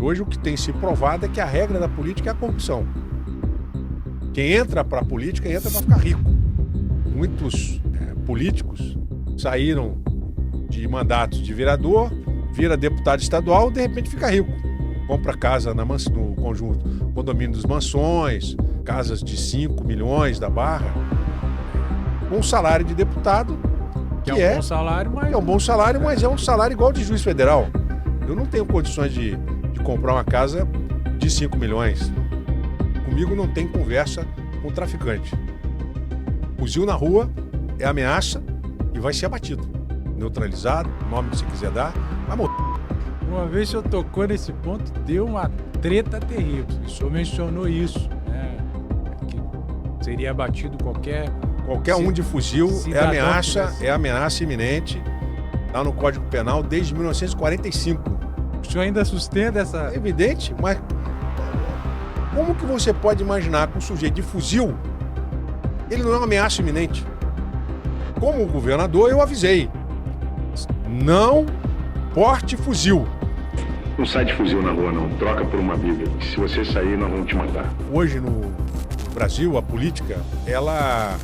hoje o que tem se provado é que a regra da política é a corrupção. Quem entra para a política entra para ficar rico. Muitos políticos saíram de mandatos de vereador, vira deputado estadual, de repente fica rico. Compra casa no condomínio dos Mansões, casas de 5 milhões da Barra, com um salário de deputado que é um bom salário, mas... É um bom salário, mas é um salário igual de juiz federal. Eu não tenho condições de comprar uma casa de 5 milhões. Comigo não tem conversa com traficante. Fuzil na rua é ameaça e vai ser abatido. Neutralizado, o nome que você quiser dar, vai morrer. Uma vez o senhor tocou nesse ponto, deu uma treta terrível. O senhor mencionou isso, né? Que seria abatido qualquer um de fuzil, é ameaça iminente. Está no Código Penal desde 1945. O senhor ainda sustenta essa... É evidente, mas como que você pode imaginar que um sujeito de fuzil, ele não é uma ameaça iminente? Como governador, eu avisei. Não porte fuzil. Não sai de fuzil na rua, não. Troca por uma Bíblia. Se você sair, nós vamos te matar. Hoje, no Brasil, a política, ela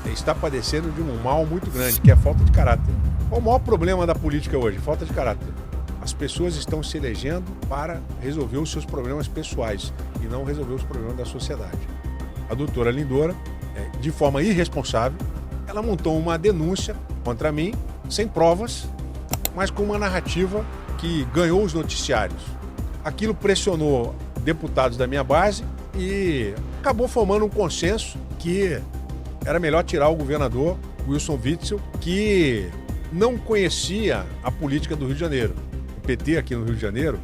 está padecendo de um mal muito grande, que é a falta de caráter. Qual o maior problema da política hoje? Falta de caráter. As pessoas estão se elegendo para resolver os seus problemas pessoais e não resolver os problemas da sociedade. A doutora Lindora, de forma irresponsável, ela montou uma denúncia contra mim, sem provas, mas com uma narrativa que ganhou os noticiários. Aquilo pressionou deputados da minha base e acabou formando um consenso que era melhor tirar o governador Wilson Witzel, que não conhecia a política do Rio de Janeiro. O PT aqui no Rio de Janeiro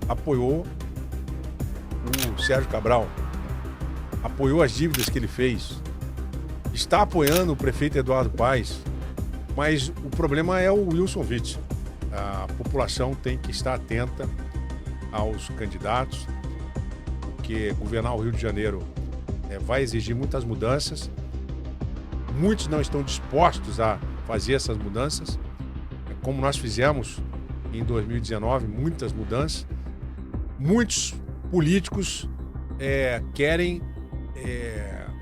apoiou o Sérgio Cabral, apoiou as dívidas que ele fez, está apoiando o prefeito Eduardo Paes, mas o problema é o Wilson Witzel. A população tem que estar atenta aos candidatos, porque governar o Rio de Janeiro vai exigir muitas mudanças. Muitos não estão dispostos a fazer essas mudanças, como nós fizemos em 2019, muitas mudanças. Muitos políticos querem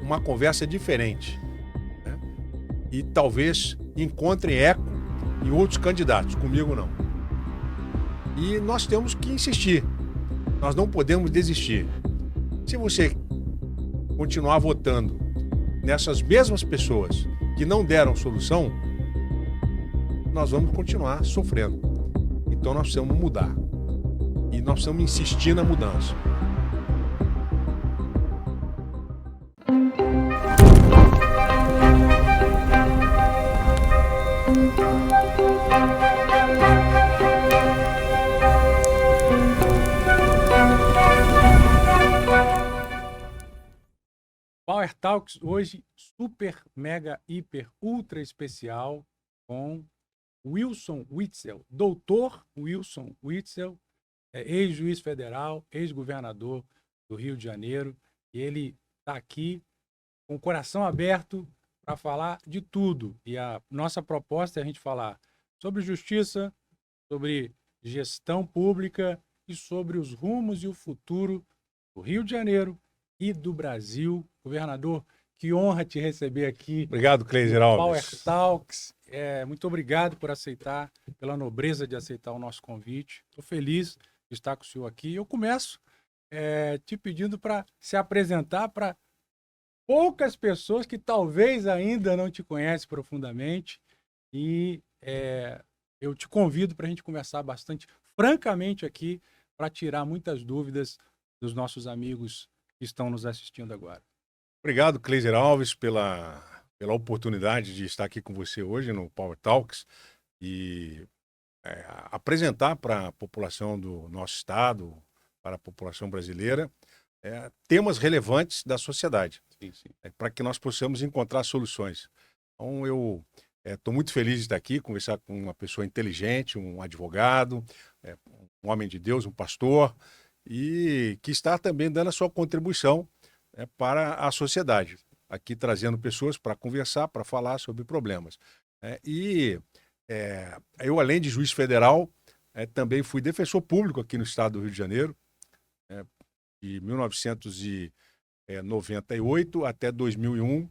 uma conversa diferente, né? E talvez encontrem eco em outros candidatos, comigo não. E nós temos que insistir, nós não podemos desistir. Se você continuar votando nessas mesmas pessoas que não deram solução, nós vamos continuar sofrendo. Então nós precisamos mudar. E nós precisamos insistir na mudança. Power Talks hoje super, mega, hiper, ultra especial com Wilson Witzel, doutor Wilson Witzel, ex-juiz federal, ex-governador do Rio de Janeiro, e ele está aqui com o coração aberto para falar de tudo. E a nossa proposta é a gente falar sobre justiça, sobre gestão pública e sobre os rumos e o futuro do Rio de Janeiro e do Brasil. Governador, que honra te receber aqui. Obrigado, Cleiser Alves. Power Talks. Muito obrigado por aceitar, pela nobreza de aceitar o nosso convite. Estou feliz de estar com o senhor aqui. Eu começo te pedindo para se apresentar para poucas pessoas que talvez ainda não te conhecem profundamente. E eu te convido para a gente conversar bastante francamente aqui, para tirar muitas dúvidas dos nossos amigos que estão nos assistindo agora. Obrigado, Cleiser Alves, pela oportunidade de estar aqui com você hoje no Power Talks e apresentar para a população do nosso estado, para a população brasileira, temas relevantes da sociedade, para que nós possamos encontrar soluções. Então, eu estou muito feliz de estar aqui, conversar com uma pessoa inteligente, um advogado, um homem de Deus, um pastor, e que está também dando a sua contribuição para a sociedade, aqui trazendo pessoas para conversar, para falar sobre problemas. Eu, além de juiz federal, Também fui defensor público aqui no estado do Rio de Janeiro, de 1998 até 2001.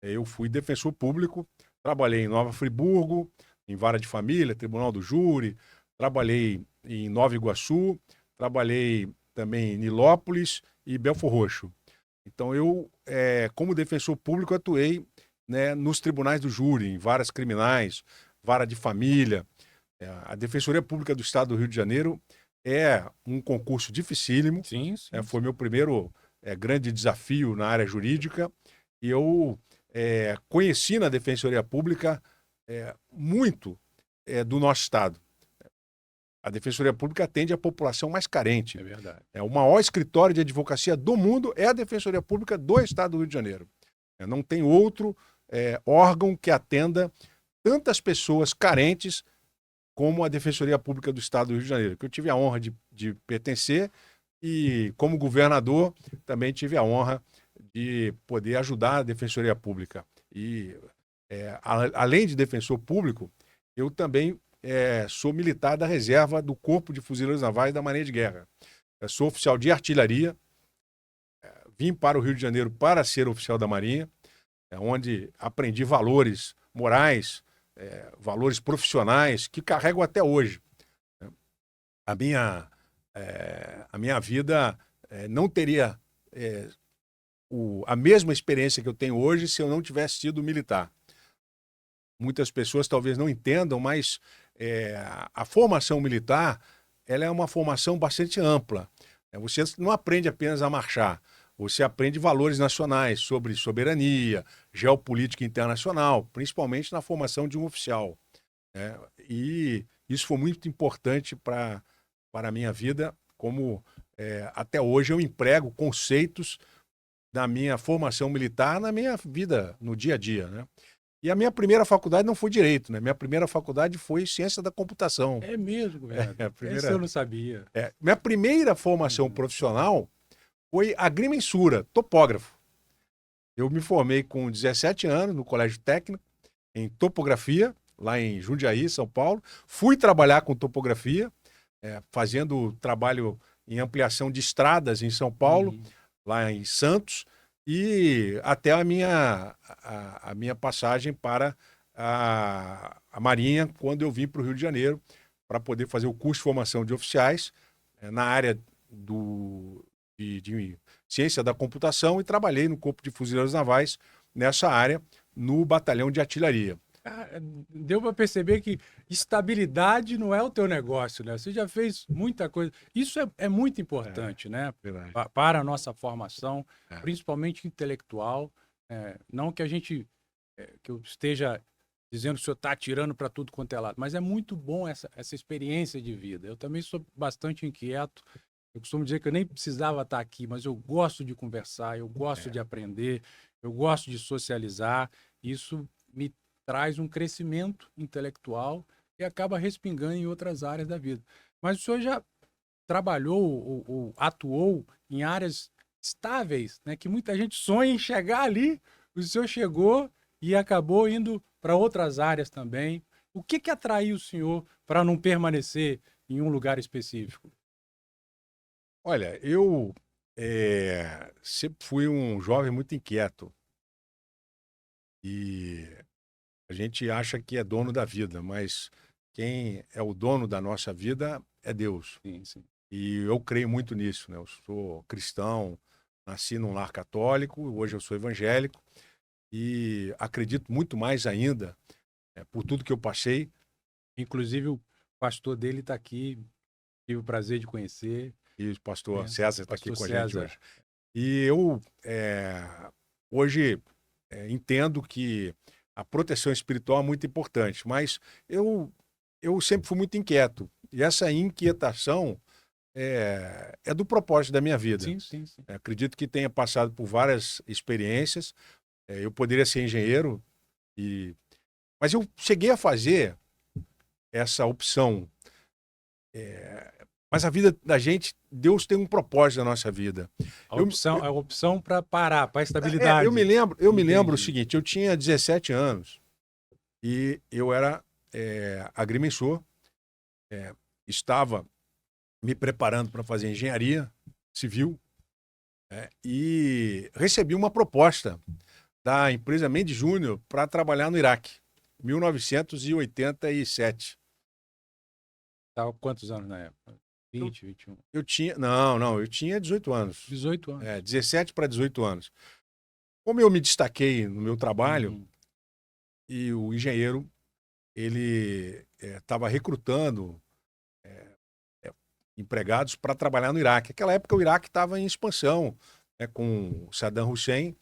Eu fui defensor público, trabalhei em Nova Friburgo, em Vara de Família, Tribunal do Júri, trabalhei em Nova Iguaçu, trabalhei também em Nilópolis e Belfor Roxo. Então eu, como defensor público, atuei, né, nos tribunais do júri, em varas criminais, vara de família. A Defensoria Pública do Estado do Rio de Janeiro é um concurso dificílimo. Sim, sim. Foi meu primeiro grande desafio na área jurídica e eu conheci na Defensoria Pública muito do nosso Estado. A Defensoria Pública atende a população mais carente. É verdade. O maior escritório de advocacia do mundo é a Defensoria Pública do Estado do Rio de Janeiro. Não tem outro órgão que atenda tantas pessoas carentes como a Defensoria Pública do Estado do Rio de Janeiro, que eu tive a honra de pertencer e, como governador, também tive a honra de poder ajudar a Defensoria Pública. E, além de defensor público, eu também sou militar da reserva do Corpo de Fuzileiros Navais da Marinha de Guerra. Eu sou oficial de artilharia, vim para o Rio de Janeiro para ser oficial da Marinha, onde aprendi valores morais, valores profissionais que carrego até hoje. A minha vida não teria a mesma experiência que eu tenho hoje se eu não tivesse sido militar. Muitas pessoas talvez não entendam, mas a formação militar ela é uma formação bastante ampla. Você não aprende apenas a marchar, você aprende valores nacionais sobre soberania, geopolítica internacional, principalmente na formação de um oficial. E isso foi muito importante para a minha vida, como até hoje eu emprego conceitos da minha formação militar na minha vida, no dia a dia, né? E a minha primeira faculdade não foi Direito, né? Minha primeira faculdade foi Ciência da Computação. É mesmo, governador? Isso eu não sabia. Minha primeira formação profissional foi agrimensura, topógrafo. Eu me formei com 17 anos no Colégio Técnico, em topografia, lá em Jundiaí, São Paulo. Fui trabalhar com topografia, fazendo trabalho em ampliação de estradas em São Paulo, lá em Santos, e até a minha passagem para a Marinha, quando eu vim para o Rio de Janeiro, para poder fazer o curso de formação de oficiais na área de ciência da computação, e trabalhei no Corpo de Fuzileiros Navais nessa área, no batalhão de artilharia. Deu para perceber que estabilidade não é o teu negócio, né? Você já fez muita coisa. Isso é muito importante, né? Para a nossa formação, principalmente intelectual. Não que que eu esteja dizendo que o senhor está atirando para tudo quanto é lado, mas é muito bom essa experiência de vida. Eu também sou bastante inquieto. Eu costumo dizer que eu nem precisava estar aqui, mas eu gosto de conversar, eu gosto de aprender, eu gosto de socializar. Isso me traz um crescimento intelectual e acaba respingando em outras áreas da vida. Mas o senhor já trabalhou ou atuou em áreas estáveis, né, que muita gente sonha em chegar ali. O senhor chegou e acabou indo para outras áreas também. O que atraiu o senhor para não permanecer em um lugar específico? Olha, eu sempre fui um jovem muito inquieto. E a gente acha que é dono da vida, mas quem é o dono da nossa vida é Deus. Sim, sim. E eu creio muito nisso, né? Eu sou cristão, nasci num lar católico, hoje eu sou evangélico e acredito muito mais ainda, por tudo que eu passei. Inclusive o pastor dele está aqui, tive o prazer de conhecer. E o pastor César está aqui com a gente hoje. E eu hoje entendo que a proteção espiritual é muito importante, mas eu sempre fui muito inquieto. E essa inquietação é do propósito da minha vida. Sim, sim, sim. Acredito que tenha passado por várias experiências. Eu poderia ser engenheiro, mas eu cheguei a fazer essa opção. Mas a vida da gente, Deus tem um propósito na nossa vida. A opção para parar, para a estabilidade. Eu me lembro o seguinte, eu tinha 17 anos e eu era agrimensor. estava me preparando para fazer engenharia civil, e recebi uma proposta da empresa Mendes Júnior para trabalhar no Iraque, 1987. Tava com quantos anos na época? 20, 21? Eu tinha, não, eu tinha 18 anos. 18 anos. 17 para 18 anos. Como eu me destaquei no meu trabalho, Uhum. e o engenheiro, ele estava recrutando empregados para trabalhar no Iraque. Naquela época o Iraque estava em expansão, com o Saddam Hussein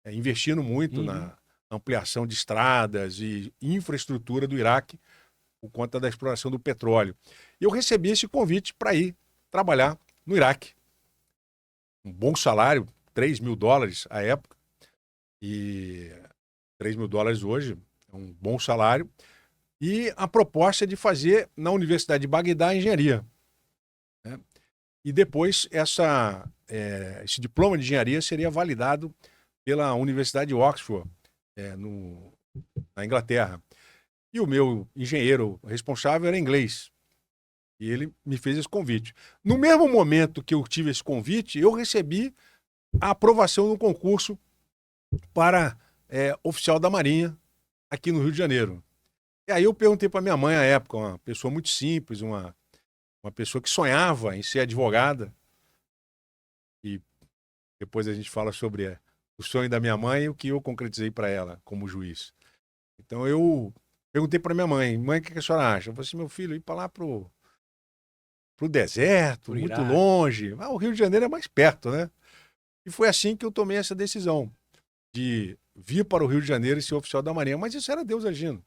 investindo muito na ampliação de estradas e infraestrutura do Iraque por conta da exploração do petróleo. E eu recebi esse convite para ir trabalhar no Iraque. Um bom salário, $3.000 à época, e $3.000 hoje é um bom salário. E a proposta de fazer na Universidade de Bagdá engenharia. E depois esse diploma de engenharia seria validado pela Universidade de Oxford, na Inglaterra. E o meu engenheiro responsável era inglês. E ele me fez esse convite. No mesmo momento que eu tive esse convite, eu recebi a aprovação no concurso para oficial da Marinha aqui no Rio de Janeiro. E aí eu perguntei para minha mãe à época, uma pessoa muito simples, uma pessoa que sonhava em ser advogada. E depois a gente fala sobre o sonho da minha mãe e o que eu concretizei para ela como juiz. Então eu perguntei para minha mãe, o que a senhora acha? Eu falei assim, meu filho, ir para lá pro deserto, Pro muito Iraque. longe. O Rio de Janeiro é mais perto, né? E foi assim que eu tomei essa decisão de vir para o Rio de Janeiro e ser oficial da Marinha. Mas isso era Deus agindo.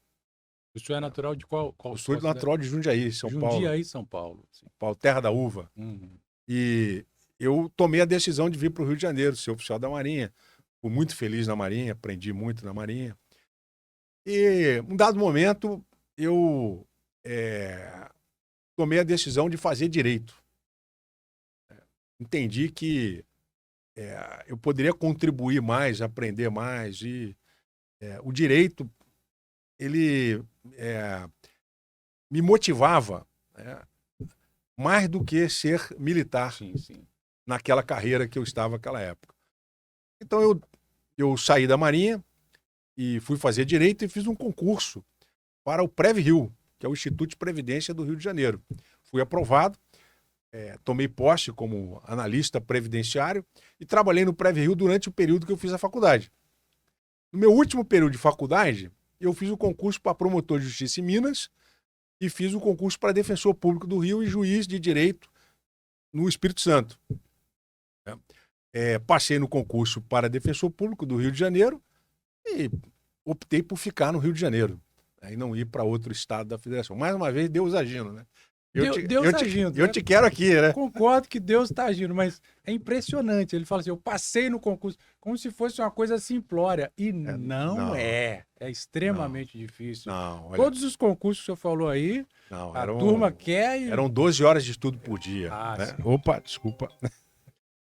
O senhor é natural de qual Eu sou natural de Jundiaí, São Paulo. Jundiaí, São Paulo. Sim. Terra da uva. Uhum. E eu tomei a decisão de vir para o Rio de Janeiro, ser oficial da Marinha. Fui muito feliz na Marinha, aprendi muito na Marinha. E, um dado momento, eu tomei a decisão de fazer direito. Entendi que eu poderia contribuir mais, aprender mais. E o direito, ele me motivava mais do que ser militar. Sim, sim. Naquela carreira que eu estava naquela época. Então eu saí da Marinha e fui fazer direito e fiz um concurso para o PrevRio, que é o Instituto de Previdência do Rio de Janeiro. Fui aprovado, tomei posse como analista previdenciário e trabalhei no PrevRio durante o período que eu fiz a faculdade. No meu último período de faculdade, eu fiz o concurso para promotor de justiça em Minas e fiz o concurso para defensor público do Rio e juiz de direito no Espírito Santo. Passei no concurso para defensor público do Rio de Janeiro e optei por ficar no Rio de Janeiro e não ir para outro estado da federação. Mais uma vez, Deus agindo, né? Deus agindo. Eu te quero aqui, né? Concordo que Deus está agindo, mas é impressionante. Ele fala assim, eu passei no concurso, como se fosse uma coisa simplória. E não é. É extremamente difícil. Não, olha, Todos os concursos que o senhor falou aí, a turma quer e... Eram 12 horas de estudo por dia. Né? sim. Opa, desculpa.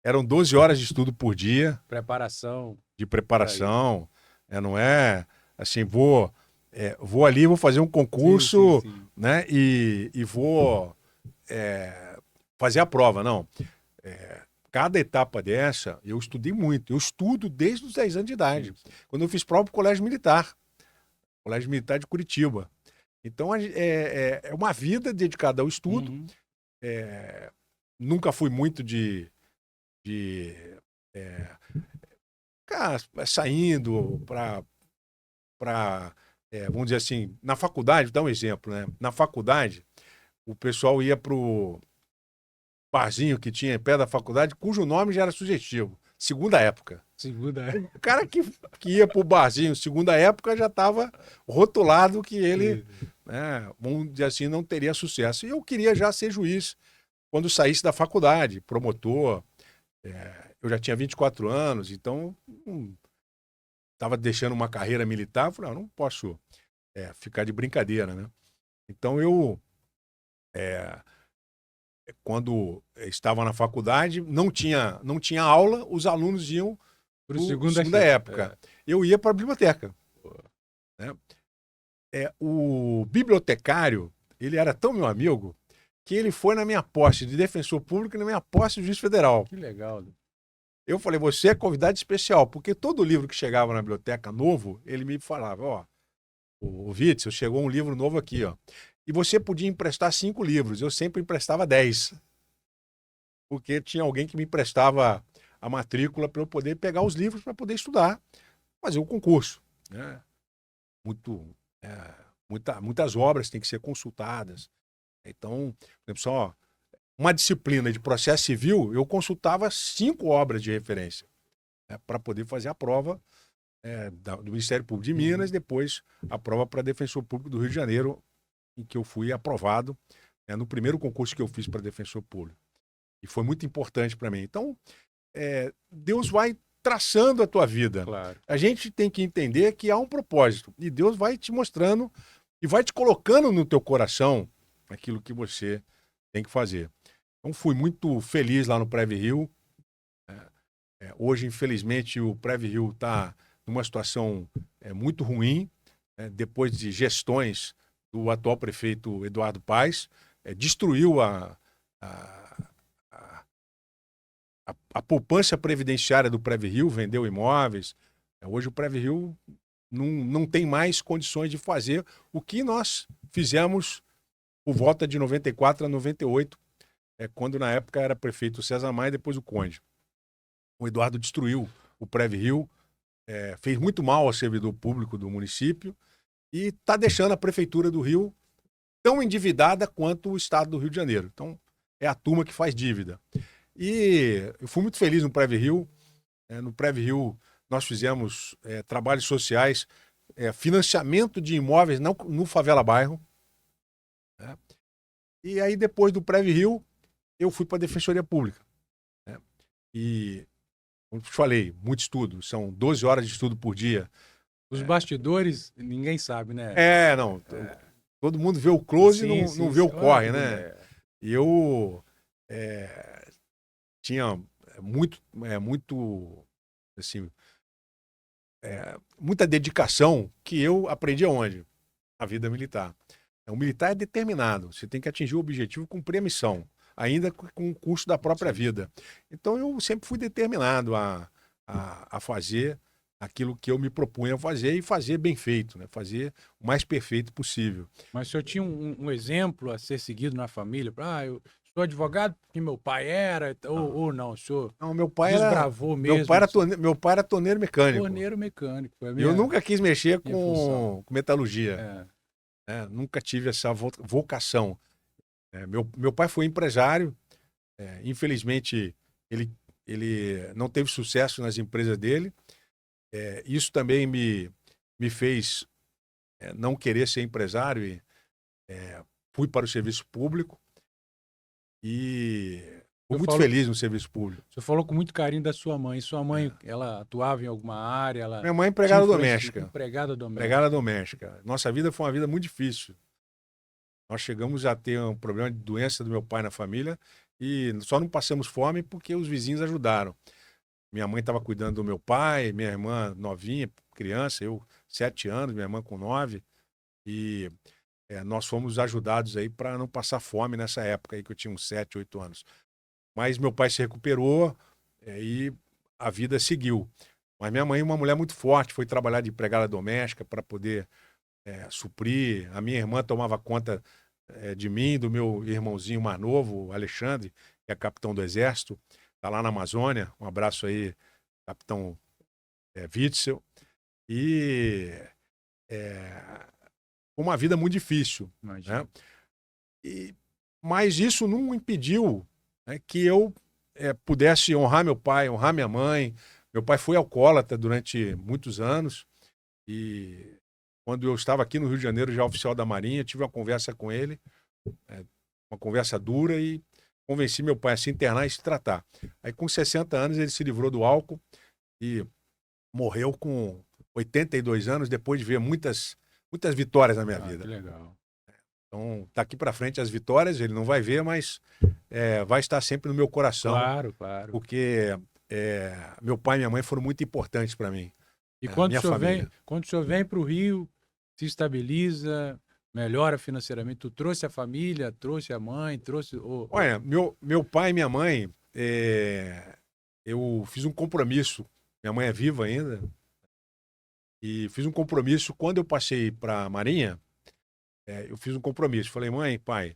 Eram 12 horas de estudo por dia. Preparação. De preparação. Não é assim, vou ali, vou fazer um concurso, sim. Né? E vou fazer a prova. Não. Cada etapa dessa, eu estudei muito. Eu estudo desde os 10 anos de idade. Sim. Quando eu fiz prova para o Colégio Militar. Colégio Militar de Curitiba. Então, é uma vida dedicada ao estudo. Uhum. Nunca fui muito de ficar saindo para vamos dizer assim, na faculdade, vou dar um exemplo, né? Na faculdade, o pessoal ia pro barzinho que tinha em pé da faculdade, cujo nome já era sugestivo. Segunda época. O cara que ia pro barzinho segunda época já estava rotulado que ele, né, vamos dizer assim, não teria sucesso. E eu queria já ser juiz quando saísse da faculdade, promotor. Eu já tinha 24 anos, então estava deixando uma carreira militar. Falei, não posso ficar de brincadeira, né? Então eu, quando estava na faculdade, não tinha aula, os alunos iam para segunda época. Eu ia para a biblioteca. Né? O bibliotecário, ele era tão meu amigo que ele foi na minha posse de defensor público e na minha posse de juiz federal. Que legal. Eu falei, você é convidado especial, porque todo livro que chegava na biblioteca novo, ele me falava, ó, o Witzel, chegou um livro novo aqui, ó. E você podia emprestar 5 livros, eu sempre emprestava 10. Porque tinha alguém que me emprestava a matrícula para eu poder pegar os livros para poder estudar, fazer o concurso, né? Muitas obras têm que ser consultadas. Então, por exemplo, só uma disciplina de processo civil, eu consultava 5 obras de referência, né, para poder fazer a prova do Ministério Público de Minas, depois a prova para defensor público do Rio de Janeiro, em que eu fui aprovado, né, no primeiro concurso que eu fiz para defensor público. E foi muito importante para mim. Então, Deus vai traçando a tua vida. Claro. A gente tem que entender que há um propósito. E Deus vai te mostrando e vai te colocando no teu coração aquilo que você tem que fazer. Então, fui muito feliz lá no Preve Rio. Hoje, infelizmente, o Preve Rio está numa situação muito ruim, depois de gestões do atual prefeito Eduardo Paes. Destruiu a poupança previdenciária do Preve Rio, vendeu imóveis. Hoje o Preve Rio não tem mais condições de fazer o que nós fizemos por volta de 94 a 98, quando na época era prefeito o César Maia e depois o Conde. O Eduardo destruiu o Preve Rio, fez muito mal ao servidor público do município e está deixando a prefeitura do Rio tão endividada quanto o estado do Rio de Janeiro. Então, é a turma que faz dívida. E eu fui muito feliz no Preve Rio. No Preve Rio, nós fizemos trabalhos sociais, financiamento de imóveis no Favela Bairro. Né? E aí, depois do Preve Rio, eu fui para a Defensoria Pública. Né? E, como eu te falei, muito estudo. São 12 horas de estudo por dia. Os bastidores, ninguém sabe, né? Não. Todo mundo vê o close e não vê o corre, né? E eu tinha assim, muita dedicação que eu aprendi aonde? Na vida militar. O militar é determinado, você tem que atingir o objetivo, cumprir a missão, ainda com o custo da própria vida. Então eu sempre fui determinado a fazer aquilo que eu me propunha a fazer e fazer bem feito, né? Fazer o mais perfeito possível. Mas o senhor tinha um exemplo a ser seguido na família? Eu sou advogado porque meu pai era, ou não, o senhor não, meu pai desbravou mesmo? Meu pai era torneiro mecânico. Torneiro mecânico. Eu nunca quis mexer com metalurgia. Nunca tive essa vocação. Meu pai foi empresário. Infelizmente, ele não teve sucesso nas empresas dele. Isso também me fez não querer ser empresário e fui para o serviço público e fui muito feliz no serviço público. Você falou com muito carinho da sua mãe. Sua mãe, ela atuava em alguma área? Minha mãe é empregada doméstica. Empregada doméstica. Nossa vida foi uma vida muito difícil. Nós chegamos a ter um problema de doença do meu pai na família e só não passamos fome porque os vizinhos ajudaram. Minha mãe estava cuidando do meu pai, minha irmã novinha, criança, eu 7 anos, minha irmã com 9. E nós fomos ajudados aí para não passar fome nessa época aí que eu tinha uns 7, 8 anos. Mas meu pai se recuperou e a vida seguiu. Mas minha mãe é uma mulher muito forte, foi trabalhar de empregada doméstica para poder suprir. A minha irmã tomava conta de mim, do meu irmãozinho mais novo, Alexandre, que é capitão do Exército. Está lá na Amazônia. Um abraço aí, capitão Witzel. E uma vida muito difícil. Né? Mas isso não impediu que eu pudesse honrar meu pai, honrar minha mãe. Meu pai foi alcoólatra durante muitos anos. E quando eu estava aqui no Rio de Janeiro, já oficial da Marinha, tive uma conversa com ele, uma conversa dura, e convenci meu pai a se internar e se tratar. Aí, com 60 anos, ele se livrou do álcool e morreu com 82 anos, depois de ver muitas vitórias na minha vida. Que legal. Então, daqui para frente, as vitórias, ele não vai ver, mas vai estar sempre no meu coração. Claro. Porque meu pai e minha mãe foram muito importantes para mim. E quando o senhor vem para o Rio, se estabiliza, melhora financeiramente? Tu trouxe a família, trouxe a mãe, trouxe... Olha, meu pai e minha mãe, eu fiz um compromisso. Minha mãe é viva ainda. E fiz um compromisso. Quando eu passei para a Marinha, eu fiz um compromisso. Falei, mãe, pai,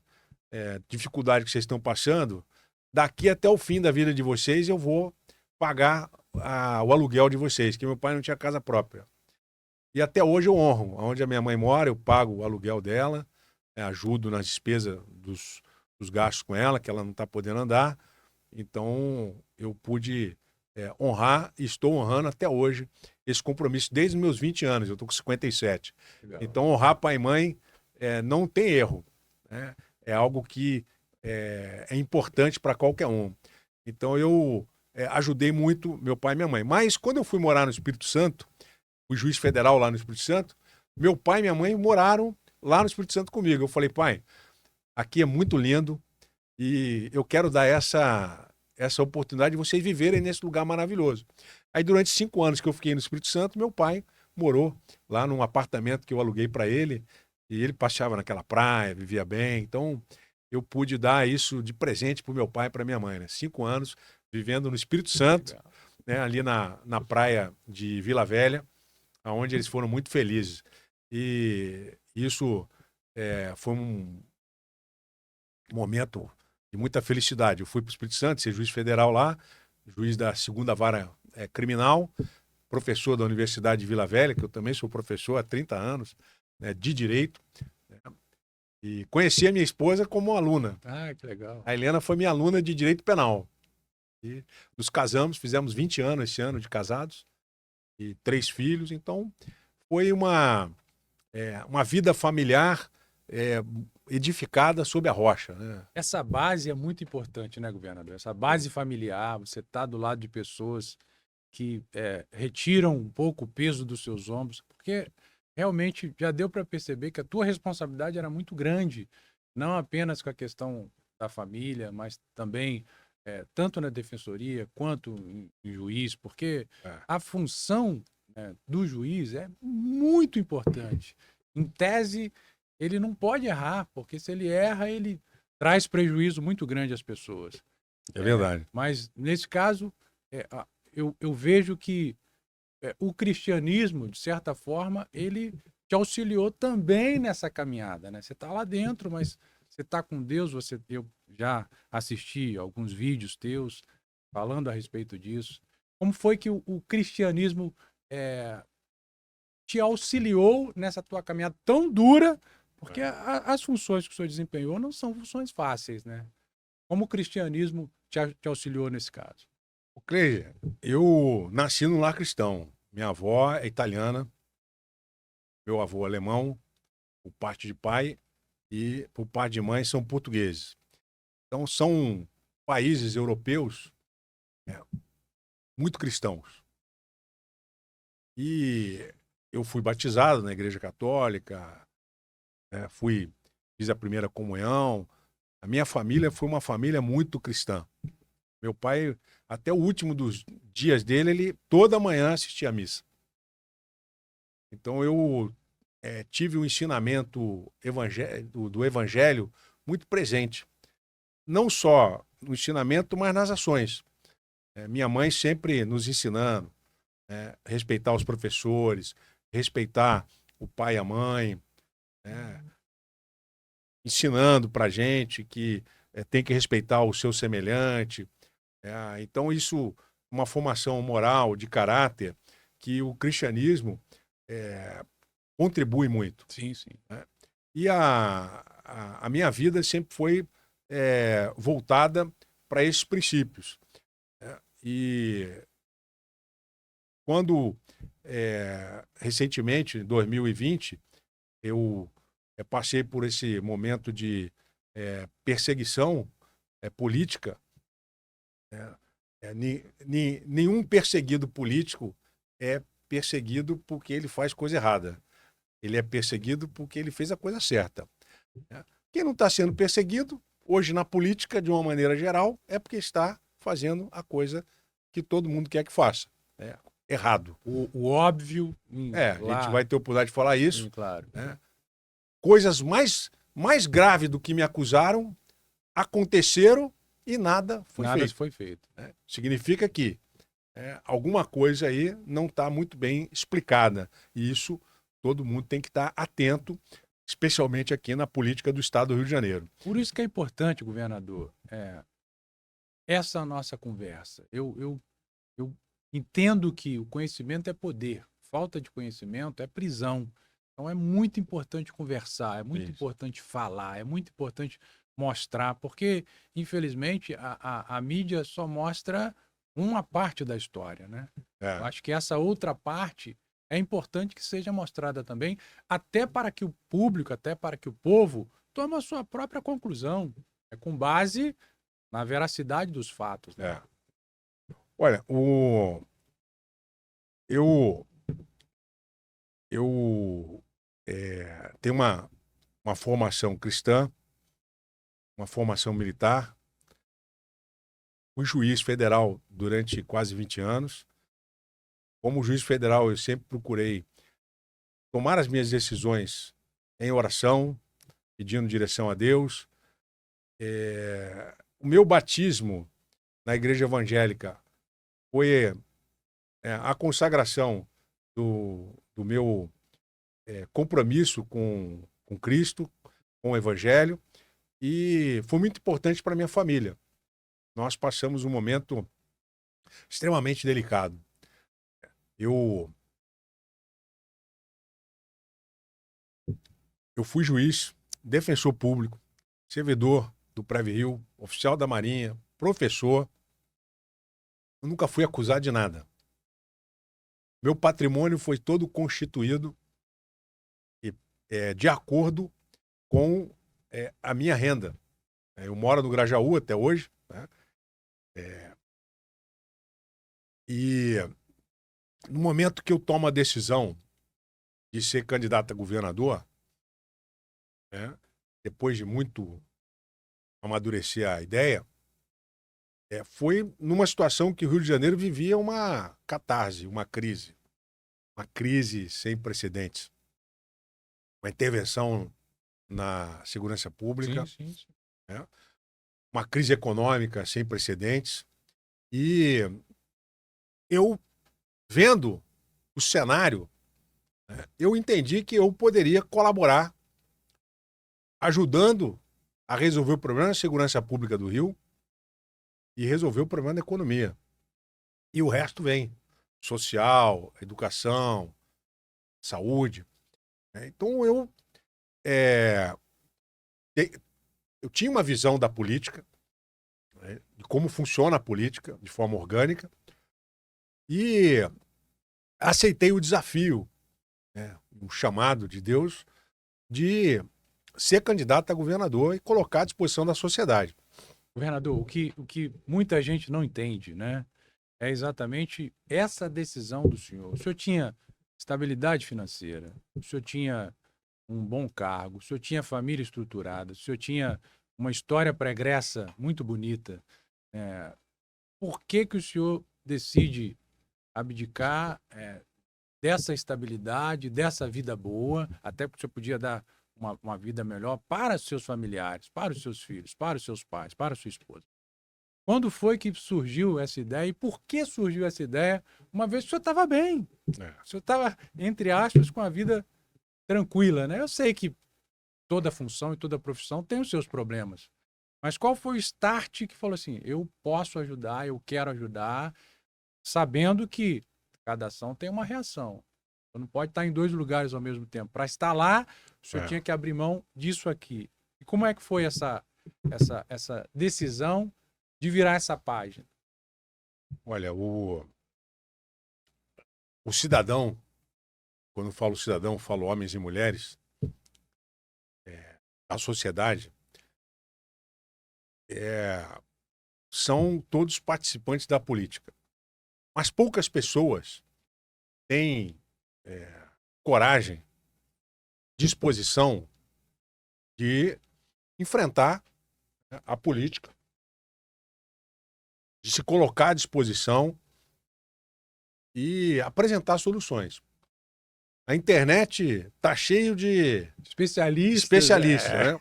dificuldade que vocês estão passando, daqui até o fim da vida de vocês eu vou pagar o aluguel de vocês, que meu pai não tinha casa própria. E até hoje eu honro. Onde a minha mãe mora, eu pago o aluguel dela, ajudo nas despesas dos gastos com ela, que ela não está podendo andar. Então, eu pude honrar e estou honrando até hoje esse compromisso desde os meus 20 anos. Eu estou com 57. Legal. Então, honrar pai e mãe não tem erro, né? É algo que é importante para qualquer um. Então, eu ajudei muito meu pai e minha mãe. Mas, quando eu fui morar no Espírito Santo, o juiz federal lá no Espírito Santo, meu pai e minha mãe moraram lá no Espírito Santo comigo. Eu falei, pai, aqui é muito lindo e eu quero dar essa oportunidade de vocês viverem nesse lugar maravilhoso. Aí, durante 5 anos que eu fiquei no Espírito Santo, meu pai morou lá num apartamento que eu aluguei para ele e ele passeava naquela praia, vivia bem. Então, eu pude dar isso de presente para o meu pai e para minha mãe, né? 5 anos vivendo no Espírito Santo, né? Ali na praia de Vila Velha, onde eles foram muito felizes. E isso foi um momento de muita felicidade. Eu fui para o Espírito Santo, ser juiz federal lá, juiz da 2ª Vara Criminal, professor da Universidade de Vila Velha, que eu também sou professor há 30 anos, né, de Direito. Né, e conheci a minha esposa como aluna. Ah, que legal. A Helena foi minha aluna de Direito Penal. E nos casamos, fizemos 20 anos esse ano de casados e 3 filhos. Então, foi uma vida familiar edificada sob a rocha, né? Essa base é muito importante, né, governador? Essa base familiar, você está do lado de pessoas que retiram um pouco o peso dos seus ombros, porque realmente já deu para perceber que a tua responsabilidade era muito grande, não apenas com a questão da família, mas também tanto na defensoria quanto em juiz, porque a função, né, do juiz é muito importante. Em tese, ele não pode errar, porque se ele erra, ele traz prejuízo muito grande às pessoas. É verdade. Mas, nesse caso, eu vejo que o cristianismo, de certa forma, ele te auxiliou também nessa caminhada, né? Você está lá dentro, mas você está com Deus. Eu já assisti alguns vídeos teus falando a respeito disso. Como foi que o cristianismo te auxiliou nessa tua caminhada tão dura? Porque as funções que o senhor desempenhou não são funções fáceis, né? Como o cristianismo te auxiliou nesse caso? O Cleide, eu nasci num lar cristão. Minha avó é italiana, meu avô alemão, por parte de pai, e por parte de mãe são portugueses. Então são países europeus muito cristãos. E eu fui batizado na Igreja Católica, fiz a primeira comunhão. A minha família foi uma família muito cristã. Meu pai, até o último dos dias dele, ele toda manhã assistia à missa. Então eu tive um ensinamento do evangelho muito presente. Não só no ensinamento, mas nas ações. Minha mãe sempre nos ensinando, respeitar os professores, respeitar o pai e a mãe, ensinando pra gente que tem que respeitar o seu semelhante. Então isso, uma formação moral, de caráter, que o cristianismo contribui muito. Sim, sim. E a minha vida sempre foi voltada para esses princípios. E quando, recentemente, em 2020, eu passei por esse momento de perseguição política. Nenhum perseguido político é perseguido porque ele faz coisa errada. Ele é perseguido porque ele fez a coisa certa. Quem não está sendo perseguido, hoje na política, de uma maneira geral, é porque está fazendo a coisa que todo mundo quer que faça. Errado. O óbvio. A gente vai ter oportunidade de falar isso. Claro. coisas mais graves do que me acusaram aconteceram e nada foi Nada feito. foi feito. Né? Significa que alguma coisa aí não está muito bem explicada. E isso todo mundo tem que estar atento, especialmente aqui na política do Estado do Rio de Janeiro. Por isso que é importante, governador, essa nossa conversa. Eu entendo que o conhecimento é poder, falta de conhecimento é prisão. Então é muito importante conversar, é muito importante falar, é muito importante mostrar, porque, infelizmente, a mídia só mostra uma parte da história, né? Eu acho que essa outra parte é importante que seja mostrada também, até para que o público, até para que o povo tome a sua própria conclusão, com base na veracidade dos fatos. Né? Olha, eu tenho uma formação cristã, uma formação militar, fui juiz federal durante quase 20 anos. Como juiz federal, eu sempre procurei tomar as minhas decisões em oração, pedindo direção a Deus. O meu batismo na igreja evangélica foi a consagração do meu compromisso com Cristo, com o Evangelho, e foi muito importante para minha família. Nós passamos um momento extremamente delicado. Eu fui juiz, defensor público, servidor do Preve Rio, oficial da Marinha, professor. Eu nunca fui acusado de nada. Meu patrimônio foi todo constituído de acordo com a minha renda. Eu moro no Grajaú até hoje, né? E no momento que eu tomo a decisão de ser candidato a governador, né, depois de muito amadurecer a ideia, foi numa situação que o Rio de Janeiro vivia uma catarse, uma crise sem precedentes. Uma intervenção na segurança pública, Sim. né? Uma crise econômica sem precedentes. E eu, vendo o cenário, né, eu entendi que eu poderia colaborar ajudando a resolver o problema da segurança pública do Rio e resolver o problema da economia. E o resto vem. Social, educação, saúde. Então eu tinha uma visão da política, né, de como funciona a política de forma orgânica, e aceitei o desafio, né, um chamado de Deus, de ser candidato a governador e colocar à disposição da sociedade. Governador, o que muita gente não entende, né, é exatamente essa decisão do senhor. O senhor tinha estabilidade financeira, o senhor tinha um bom cargo, o senhor tinha família estruturada, o senhor tinha uma história pregressa muito bonita. Por que o senhor decide abdicar dessa estabilidade, dessa vida boa, até porque o senhor podia dar uma vida melhor para os seus familiares, para os seus filhos, para os seus pais, para a sua esposa? Quando foi que surgiu essa ideia e por que surgiu essa ideia, uma vez que o senhor estava bem? O senhor estava, entre aspas, com a vida tranquila, né? Eu sei que toda função e toda profissão tem os seus problemas, mas qual foi o start que falou assim, eu posso ajudar, eu quero ajudar, sabendo que cada ação tem uma reação. Você não pode estar em dois lugares ao mesmo tempo. Para estar lá, o senhor tinha que abrir mão disso aqui. E como é que foi essa decisão de virar essa página? Olha, o cidadão, quando eu falo cidadão, eu falo homens e mulheres, a sociedade, são todos participantes da política. Mas poucas pessoas têm coragem, disposição de enfrentar a política, de se colocar à disposição e apresentar soluções. A internet tá cheio de Especialistas. né?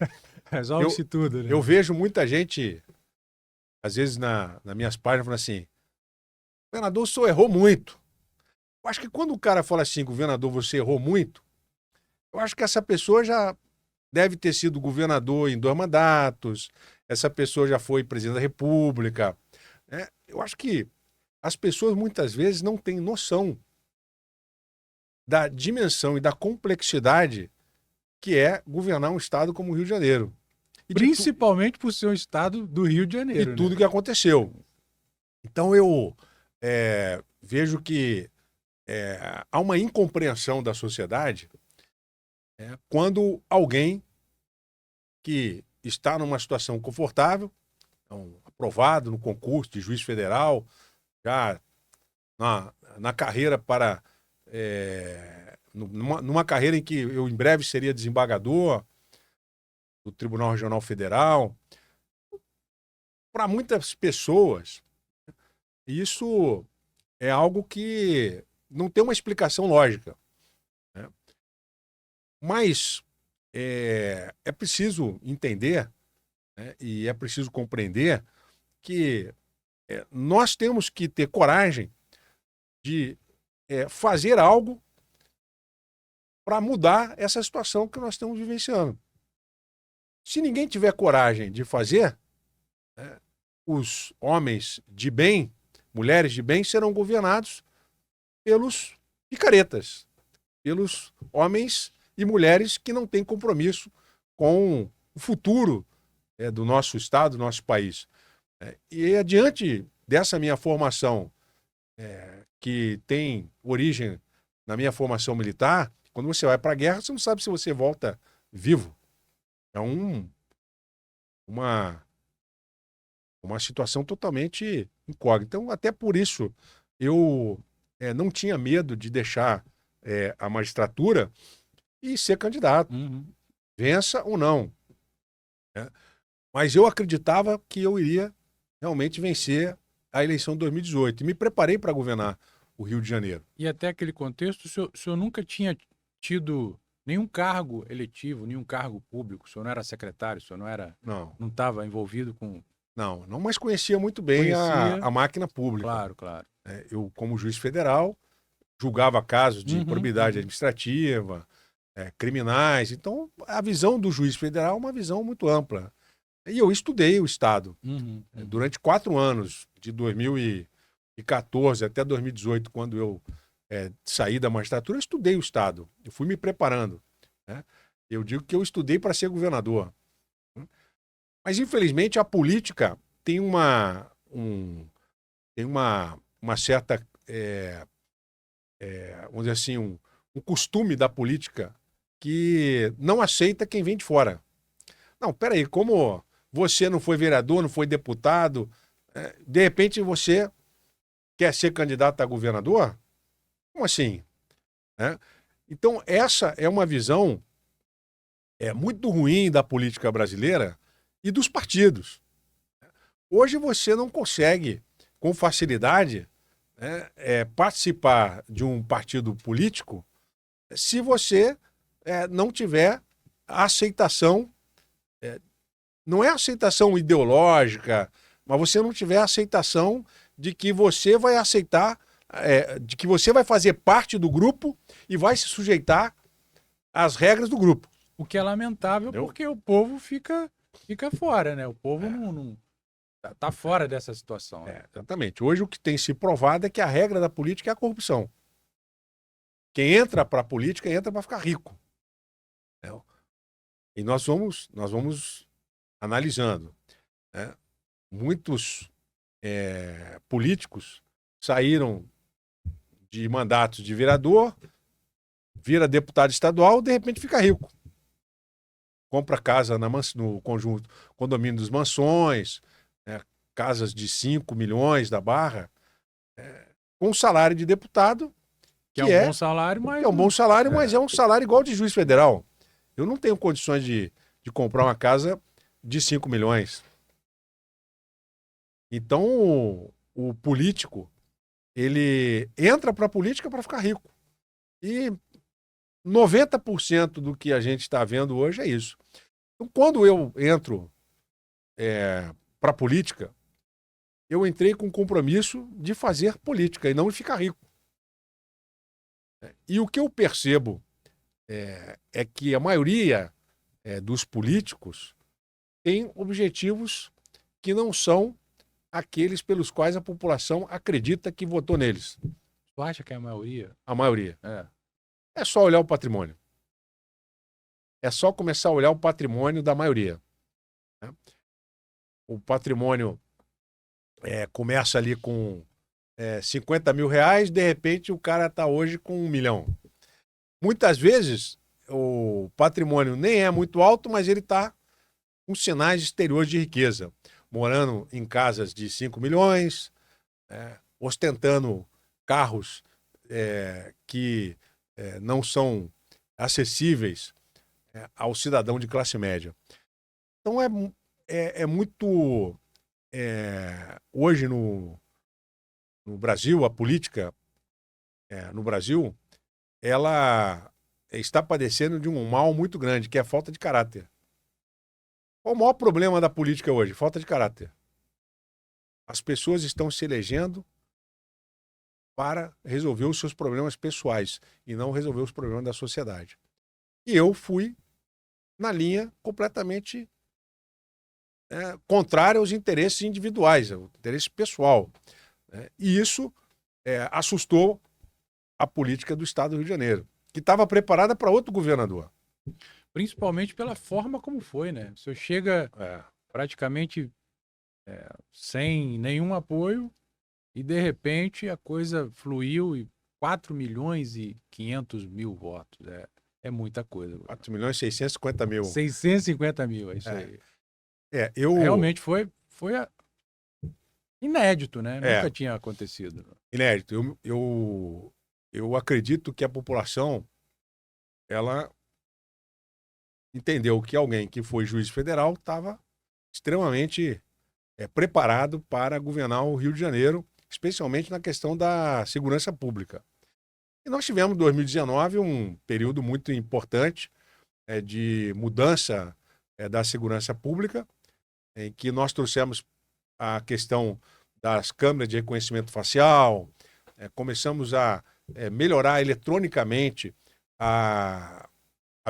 Resolve-se tudo, né? Eu vejo muita gente, às vezes nas minhas páginas, falando assim, governador, o senhor errou muito. Eu acho que quando o cara fala assim, governador, você errou muito, eu acho que essa pessoa já deve ter sido governador em 2 mandatos, essa pessoa já foi presidente da República, né? Eu acho que as pessoas muitas vezes não têm noção da dimensão e da complexidade que é governar um estado como o Rio de Janeiro. E de Principalmente por ser um estado do Rio de Janeiro. e tudo né? que aconteceu. Então eu vejo que há uma incompreensão da sociedade quando alguém que está numa situação confortável, então, aprovado no concurso de juiz federal, já na carreira para numa carreira em que eu em breve seria desembargador do Tribunal Regional Federal. Para muitas pessoas, isso é algo que não tem uma explicação lógica, né? Mas é preciso entender, né, e é preciso compreender que nós temos que ter coragem de fazer algo para mudar essa situação que nós estamos vivenciando. Se ninguém tiver coragem de fazer, os homens de bem, mulheres de bem, serão governados pelos picaretas, pelos homens e mulheres que não têm compromisso com o futuro do nosso estado, do nosso país. E adiante dessa minha formação, que tem origem na minha formação militar, quando você vai para a guerra, você não sabe se você volta vivo. É uma situação totalmente incógnita. Então, até por isso, eu não tinha medo de deixar a magistratura e ser candidato, vença ou não, né? Mas eu acreditava que eu iria realmente vencer a eleição de 2018 e me preparei para governar o Rio de Janeiro. E até aquele contexto, o senhor nunca tinha tido nenhum cargo eletivo, nenhum cargo público? O senhor não era secretário, o senhor não estava envolvido com... Não, mas conhecia muito bem a máquina pública. Claro, claro. Eu, como juiz federal, julgava casos de improbidade administrativa, criminais. Então, a visão do juiz federal é uma visão muito ampla. E eu estudei o Estado. Durante 4 anos, de 2014 até 2018, quando eu saí da magistratura, eu estudei o Estado. Eu fui me preparando, né? Eu digo que eu estudei para ser governador. Mas, infelizmente, a política tem uma certa, vamos dizer assim, um costume da política que não aceita quem vem de fora. Não, peraí, como você não foi vereador, não foi deputado, de repente você quer ser candidato a governador? Como assim? Então, essa é uma visão muito ruim da política brasileira e dos partidos. Hoje você não consegue, com facilidade, participar de um partido político se você não tiver a aceitação, não é aceitação ideológica, mas você não tiver a aceitação de que você vai aceitar, de que você vai fazer parte do grupo e vai se sujeitar às regras do grupo. O que é lamentável, porque o povo fica fora, né? O povo não tá fora dessa situação. Né? Exatamente. Hoje o que tem se provado é que a regra da política é a corrupção. Quem entra para a política entra para ficar rico. E nós vamos analisando, né? Muitos políticos saíram de mandatos de vereador, vira deputado estadual, de repente fica rico. Compra casa no condomínio dos Mansões, casas de 5 milhões da Barra, com salário de deputado, que é um bom salário, mas... É um bom salário, mas é um salário igual de juiz federal. Eu não tenho condições de comprar uma casa de 5 milhões. Então, o político, ele entra para a política para ficar rico. E 90% do que a gente está vendo hoje é isso. Então, quando eu entro para a política, eu entrei com o compromisso de fazer política e não de ficar rico. E o que eu percebo é que a maioria dos políticos tem objetivos que não são aqueles pelos quais a população acredita que votou neles. Tu acha que é a maioria? A maioria. É. É só olhar o patrimônio. É só começar a olhar o patrimônio da maioria. Né? O patrimônio começa ali com 50 mil reais, de repente o cara está hoje com 1 milhão. Muitas vezes o patrimônio nem é muito alto, mas ele está com sinais exteriores de riqueza. Morando em casas de 5 milhões, ostentando carros que não são acessíveis ao cidadão de classe média. Então é muito... hoje no Brasil, a política no Brasil, ela está padecendo de um mal muito grande, que é a falta de caráter. Qual o maior problema da política hoje? Falta de caráter. As pessoas estão se elegendo para resolver os seus problemas pessoais e não resolver os problemas da sociedade. E eu fui na linha completamente contrária aos interesses individuais, ao interesse pessoal. E isso assustou a política do Estado do Rio de Janeiro, que estava preparada para outro governador. Principalmente pela forma como foi, né? O senhor chega praticamente sem nenhum apoio e, de repente, a coisa fluiu e 4 milhões e 500 mil votos. É muita coisa. 4 milhões e 650 mil. 650 mil, é isso aí. Realmente foi inédito, né? Nunca tinha acontecido. Inédito. Eu acredito que a população ela entendeu que alguém que foi juiz federal estava extremamente preparado para governar o Rio de Janeiro, especialmente na questão da segurança pública. E nós tivemos em 2019 um período muito importante de mudança da segurança pública, em que nós trouxemos a questão das câmeras de reconhecimento facial, começamos a melhorar eletronicamente a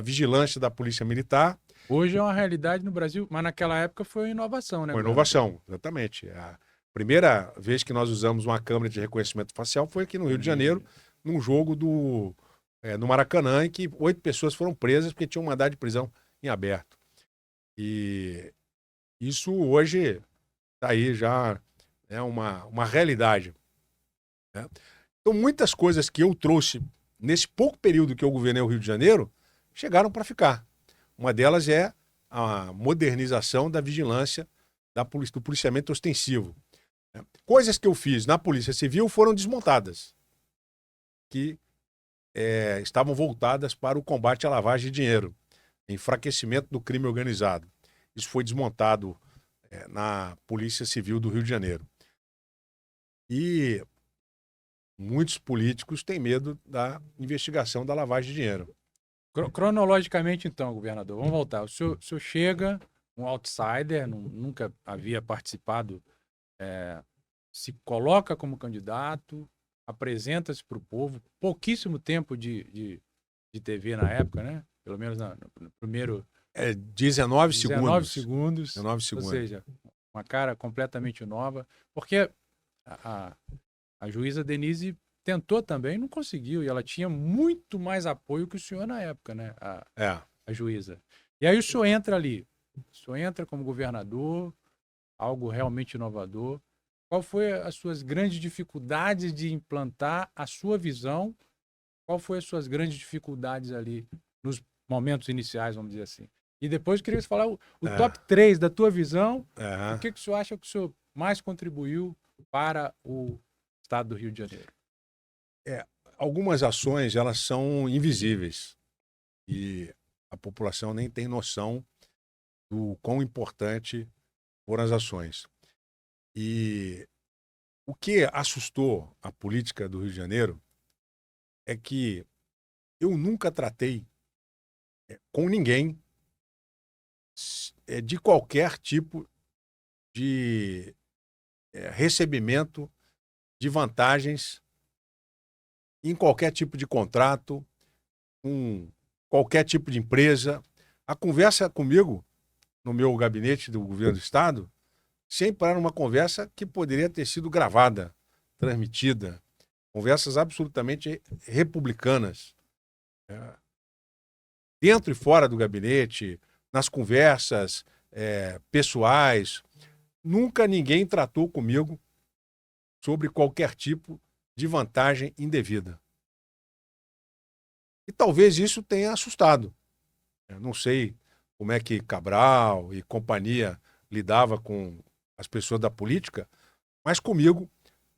vigilância da Polícia Militar. Hoje é uma realidade no Brasil, mas naquela época foi uma inovação, né? Uma inovação, exatamente. A primeira vez que nós usamos uma câmera de reconhecimento facial foi aqui no Rio de Janeiro, num jogo no Maracanã, em que 8 pessoas foram presas porque tinham um mandado de prisão em aberto. E isso hoje está aí já uma realidade. Né? Então, muitas coisas que eu trouxe nesse pouco período que eu governei o Rio de Janeiro chegaram para ficar. Uma delas é a modernização da vigilância do policiamento ostensivo. Coisas que eu fiz na Polícia Civil foram desmontadas, que estavam voltadas para o combate à lavagem de dinheiro, enfraquecimento do crime organizado. Isso foi desmontado na Polícia Civil do Rio de Janeiro. E muitos políticos têm medo da investigação da lavagem de dinheiro. Cronologicamente, então, governador, vamos voltar. O senhor chega, um outsider, nunca havia participado, se coloca como candidato, apresenta-se para o povo, pouquíssimo tempo de TV na época, né? Pelo menos no primeiro... 19 segundos. 19 segundos. 19 segundos. Ou seja, uma cara completamente nova. Porque a juíza Denise tentou também, não conseguiu. E ela tinha muito mais apoio que o senhor na época, né? A juíza. E aí o senhor entra ali. O senhor entra como governador, algo realmente inovador. Qual foi as suas grandes dificuldades de implantar a sua visão? Qual foi as suas grandes dificuldades ali nos momentos iniciais, vamos dizer assim? E depois eu queria falar o top 3 da tua visão. O que o senhor acha que o senhor mais contribuiu para o estado do Rio de Janeiro? Algumas ações, elas são invisíveis. E a população nem tem noção do quão importante foram as ações. E o que assustou a política do Rio de Janeiro é que eu nunca tratei com ninguém de qualquer tipo de recebimento de vantagens em qualquer tipo de contrato, com qualquer tipo de empresa. A conversa comigo, no meu gabinete do governo do Estado, sempre era uma conversa que poderia ter sido gravada, transmitida. Conversas absolutamente republicanas. Dentro e fora do gabinete, nas conversas pessoais. Nunca ninguém tratou comigo sobre qualquer tipo de vantagem indevida. E talvez isso tenha assustado. Eu não sei como é que Cabral e companhia lidava com as pessoas da política, mas comigo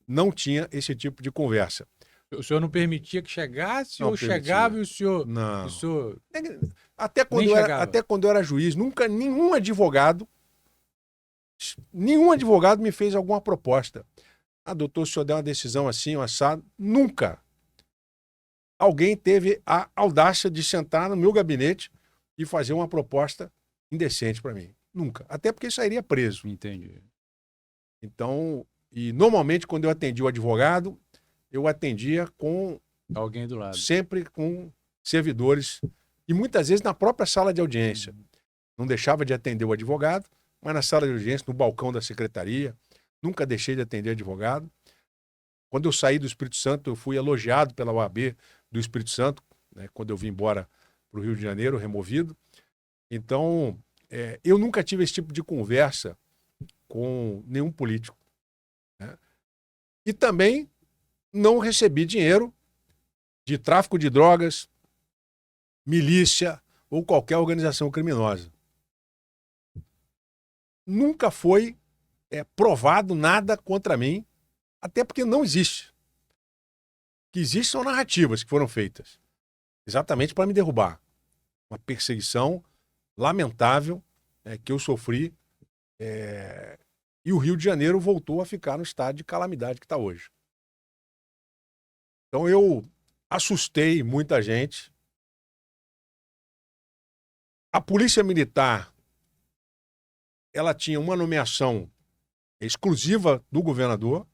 não tinha esse tipo de conversa. O senhor não permitia que chegasse Não ou permitia. chegava e o senhor... Não. O senhor Até nem chegava? até quando eu era juiz, nunca nenhum advogado me fez alguma proposta. Ah, doutor, o senhor deu uma decisão assim, um assado. Nunca alguém teve a audácia de sentar no meu gabinete e fazer uma proposta indecente para mim. Nunca. Até porque sairia preso. Entendi. Então, e normalmente quando eu atendi o advogado, eu atendia com Alguém do lado. sempre com servidores e muitas vezes na própria sala de audiência. Não deixava de atender o advogado, mas na sala de audiência, no balcão da secretaria, nunca deixei de atender advogado. Quando eu saí do Espírito Santo, eu fui elogiado pela OAB do Espírito Santo, né, quando eu vim embora para o Rio de Janeiro, removido. Então, eu nunca tive esse tipo de conversa com nenhum político. Né? E também não recebi dinheiro de tráfico de drogas, milícia ou qualquer organização criminosa. Nunca foi provado nada contra mim, até porque não existe. O que existe são narrativas que foram feitas exatamente para me derrubar. Uma perseguição lamentável que eu sofri e o Rio de Janeiro voltou a ficar no estado de calamidade que está hoje. Então eu assustei muita gente. A Polícia Militar, ela tinha uma nomeação exclusiva do governador.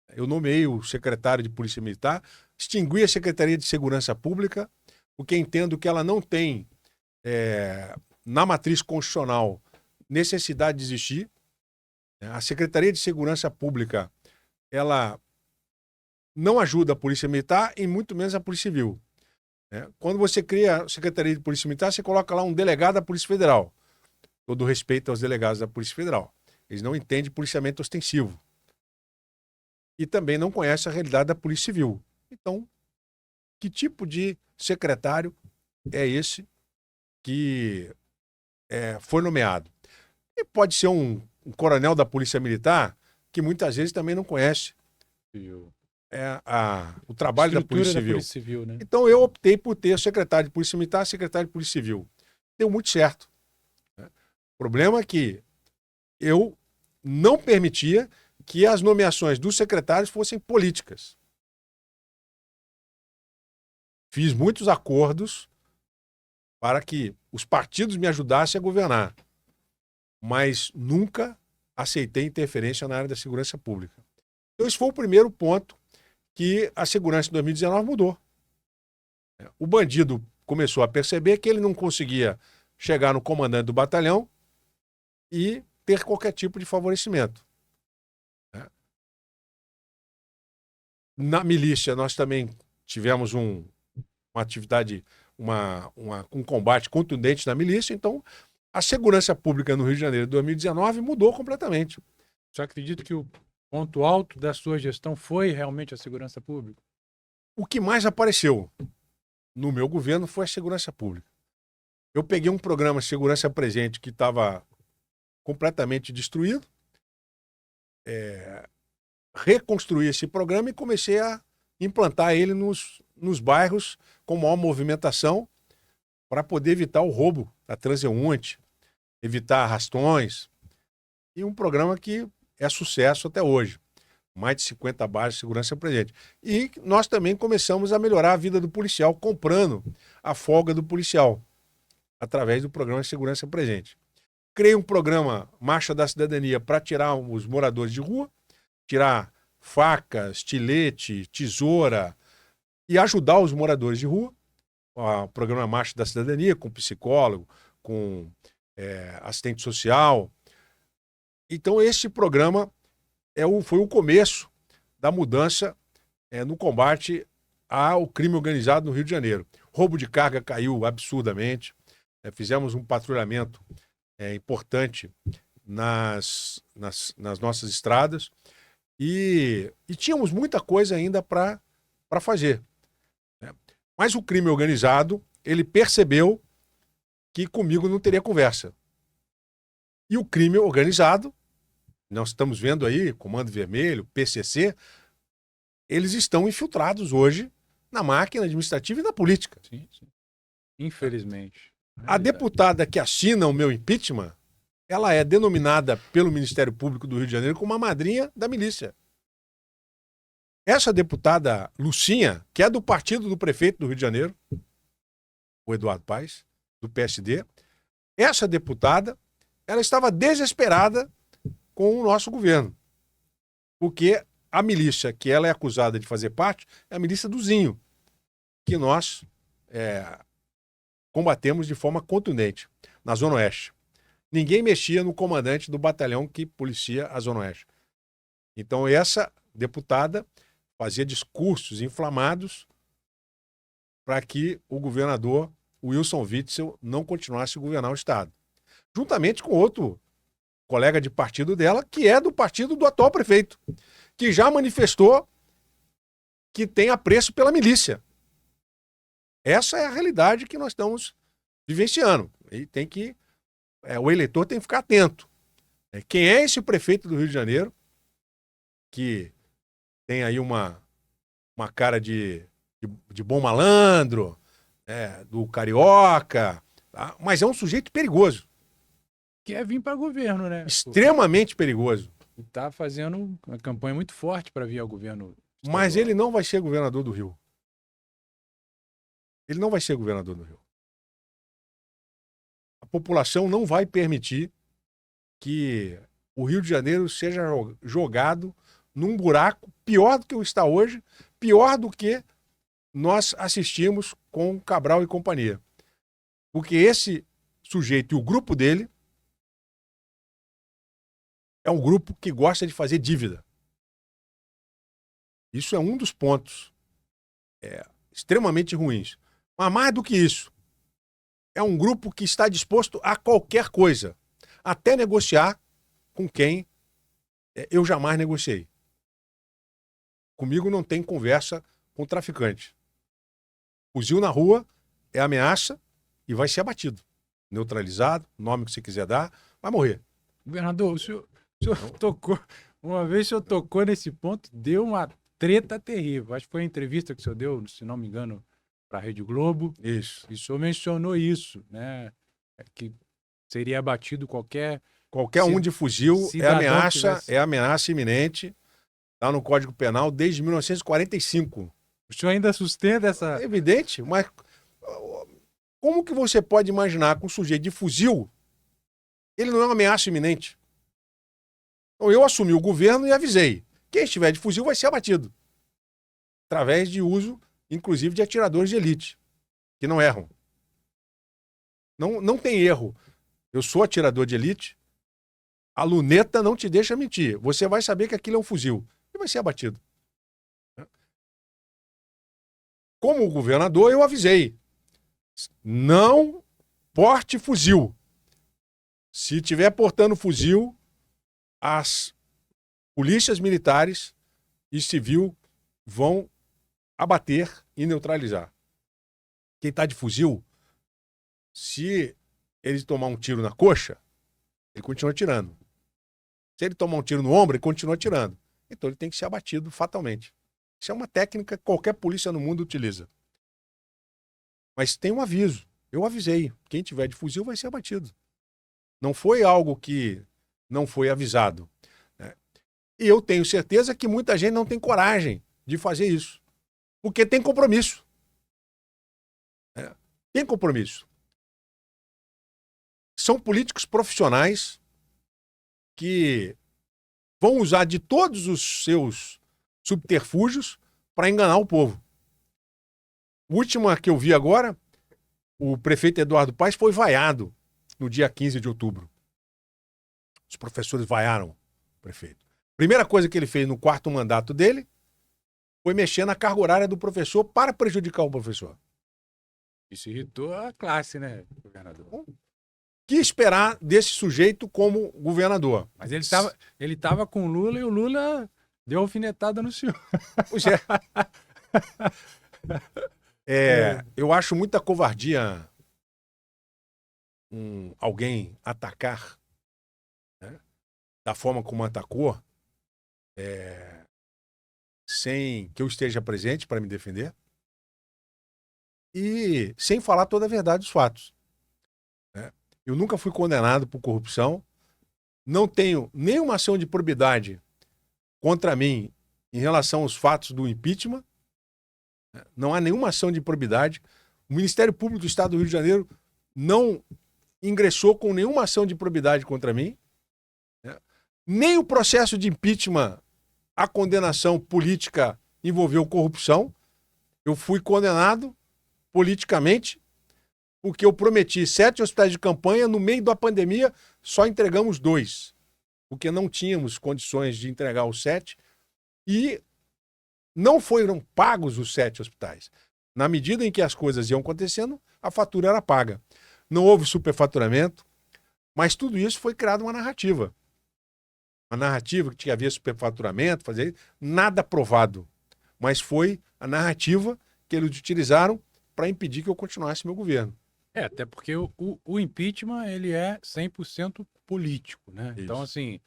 Eu nomeei o secretário de Polícia Militar, extingui a Secretaria de Segurança Pública, porque entendo que ela não tem, na matriz constitucional, necessidade de existir. A Secretaria de Segurança Pública, ela não ajuda a Polícia Militar e muito menos a Polícia Civil. Quando você cria a Secretaria de Polícia Militar, você coloca lá um delegado da Polícia Federal. Todo respeito aos delegados da Polícia Federal. Eles não entendem policiamento ostensivo. E também não conhecem a realidade da Polícia Civil. Então, que tipo de secretário é esse que foi nomeado? E pode ser um coronel da Polícia Militar que muitas vezes também não conhece o trabalho da Polícia Civil. Né? Então eu optei por ter o secretário de Polícia Militar e secretário de Polícia Civil. Deu muito certo. O problema é que eu não permitia que as nomeações dos secretários fossem políticas. Fiz muitos acordos para que os partidos me ajudassem a governar, mas nunca aceitei interferência na área da segurança pública. Então esse foi o primeiro ponto que a segurança em 2019 mudou. O bandido começou a perceber que ele não conseguia chegar no comandante do batalhão e ter qualquer tipo de favorecimento. Na milícia, nós também tivemos uma atividade, um combate contundente na milícia, então a segurança pública no Rio de Janeiro de 2019 mudou completamente. Você acredita que o ponto alto da sua gestão foi realmente a segurança pública? O que mais apareceu no meu governo foi a segurança pública. Eu peguei um programa Segurança Presente que estava completamente destruído, reconstruí esse programa e comecei a implantar ele nos bairros com maior movimentação para poder evitar o roubo da transeunte, evitar arrastões. E um programa que é sucesso até hoje. Mais de 50 bases de segurança presente. E nós também começamos a melhorar a vida do policial, comprando a folga do policial, através do programa de segurança presente. Criei um programa Marcha da Cidadania para tirar os moradores de rua, tirar faca, estilete, tesoura e ajudar os moradores de rua. O programa Marcha da Cidadania, com psicólogo, com assistente social. Então, esse programa foi o começo da mudança no combate ao crime organizado no Rio de Janeiro. Roubo de carga caiu absurdamente. Fizemos um patrulhamento importante nas nossas estradas e tínhamos muita coisa ainda para fazer. Mas o crime organizado, ele percebeu que comigo não teria conversa. E o crime organizado, nós estamos vendo aí, Comando Vermelho, PCC, eles estão infiltrados hoje na máquina administrativa e na política. Sim, sim. Infelizmente. A deputada que assina o meu impeachment, ela é denominada pelo Ministério Público do Rio de Janeiro como a madrinha da milícia. Essa deputada Lucinha, que é do partido do prefeito do Rio de Janeiro, o Eduardo Paes, do PSD, essa deputada, ela estava desesperada com o nosso governo. Porque a milícia que ela é acusada de fazer parte é a milícia do Zinho, que nós combatemos de forma contundente na Zona Oeste. Ninguém mexia no comandante do batalhão que policia a Zona Oeste. Então essa deputada fazia discursos inflamados para que o governador Wilson Witzel não continuasse a governar o Estado. Juntamente com outro colega de partido dela, que é do partido do atual prefeito, que já manifestou que tem apreço pela milícia. Essa é a realidade que nós estamos vivenciando. E tem que, o eleitor tem que ficar atento. Quem é esse prefeito do Rio de Janeiro, que tem aí uma cara de bom malandro, do carioca, tá? Mas é um sujeito perigoso. Quer vir para governo, né? Extremamente perigoso. Está fazendo uma campanha muito forte para vir ao governo estadual. Mas ele não vai ser governador do Rio. Ele não vai ser governador do Rio. A população não vai permitir que o Rio de Janeiro seja jogado num buraco pior do que o está hoje, pior do que nós assistimos com Cabral e companhia. Porque esse sujeito e o grupo dele é um grupo que gosta de fazer dívida. Isso é um dos pontos extremamente ruins. Mas mais do que isso, é um grupo que está disposto a qualquer coisa, até negociar com quem eu jamais negociei. Comigo não tem conversa com traficante. Fuzil na rua é ameaça e vai ser abatido. Neutralizado, nome que você quiser dar, vai morrer. Governador, o senhor tocou, uma vez o senhor tocou nesse ponto, deu uma treta terrível. Acho que foi a entrevista que o senhor deu, se não me engano, para a Rede Globo. Isso. E o senhor mencionou isso, né? Que seria abatido qualquer um de fuzil é ameaça iminente. Está no Código Penal desde 1945. O senhor ainda sustenta essa... É evidente, mas como que você pode imaginar que um sujeito de fuzil, ele não é uma ameaça iminente? Então eu assumi o governo e avisei. Quem estiver de fuzil vai ser abatido. Através de uso, inclusive, de atiradores de elite, que não erram. Não tem erro. Eu sou atirador de elite, a luneta não te deixa mentir. Você vai saber que aquilo é um fuzil e vai ser abatido. Como governador, eu avisei. Não porte fuzil. Se tiver portando fuzil, as polícias militares e civil vão abater e neutralizar. Quem está de fuzil, se ele tomar um tiro na coxa, ele continua atirando. Se ele tomar um tiro no ombro, ele continua atirando. Então ele tem que ser abatido fatalmente. Isso é uma técnica que qualquer polícia no mundo utiliza. Mas tem um aviso. Eu avisei. Quem tiver de fuzil vai ser abatido. Não foi algo que não foi avisado. E eu tenho certeza que muita gente não tem coragem de fazer isso. Porque tem compromisso. Tem compromisso. São políticos profissionais que vão usar de todos os seus subterfúgios para enganar o povo. A última que eu vi agora, o prefeito Eduardo Paes foi vaiado no dia 15 de outubro. Os professores vaiaram o prefeito. Primeira coisa que ele fez no 4º mandato dele foi mexer na carga horária do professor para prejudicar o professor. Isso irritou a classe, né, governador? O que esperar desse sujeito como governador? Mas ele tava com o Lula e o Lula deu alfinetada no senhor. Pois eu acho muita covardia alguém atacar, né, da forma como atacou, sem que eu esteja presente para me defender e sem falar toda a verdade dos fatos. Né? Eu nunca fui condenado por corrupção, não tenho nenhuma ação de probidade contra mim em relação aos fatos do impeachment, né? Não há nenhuma ação de probidade. O Ministério Público do Estado do Rio de Janeiro não ingressou com nenhuma ação de probidade contra mim, né? Nem o processo de impeachment, a condenação política envolveu corrupção. Eu fui condenado politicamente porque eu prometi 7 hospitais de campanha, no meio da pandemia só entregamos 2, porque não tínhamos condições de entregar os 7 e não foram pagos os 7 hospitais. Na medida em que as coisas iam acontecendo, a fatura era paga. Não houve superfaturamento, mas tudo isso foi criado uma narrativa. A narrativa que havia superfaturamento, nada provado. Mas foi a narrativa que eles utilizaram para impedir que eu continuasse meu governo. Até porque o impeachment, ele é 100% político, né? Isso. Então, assim,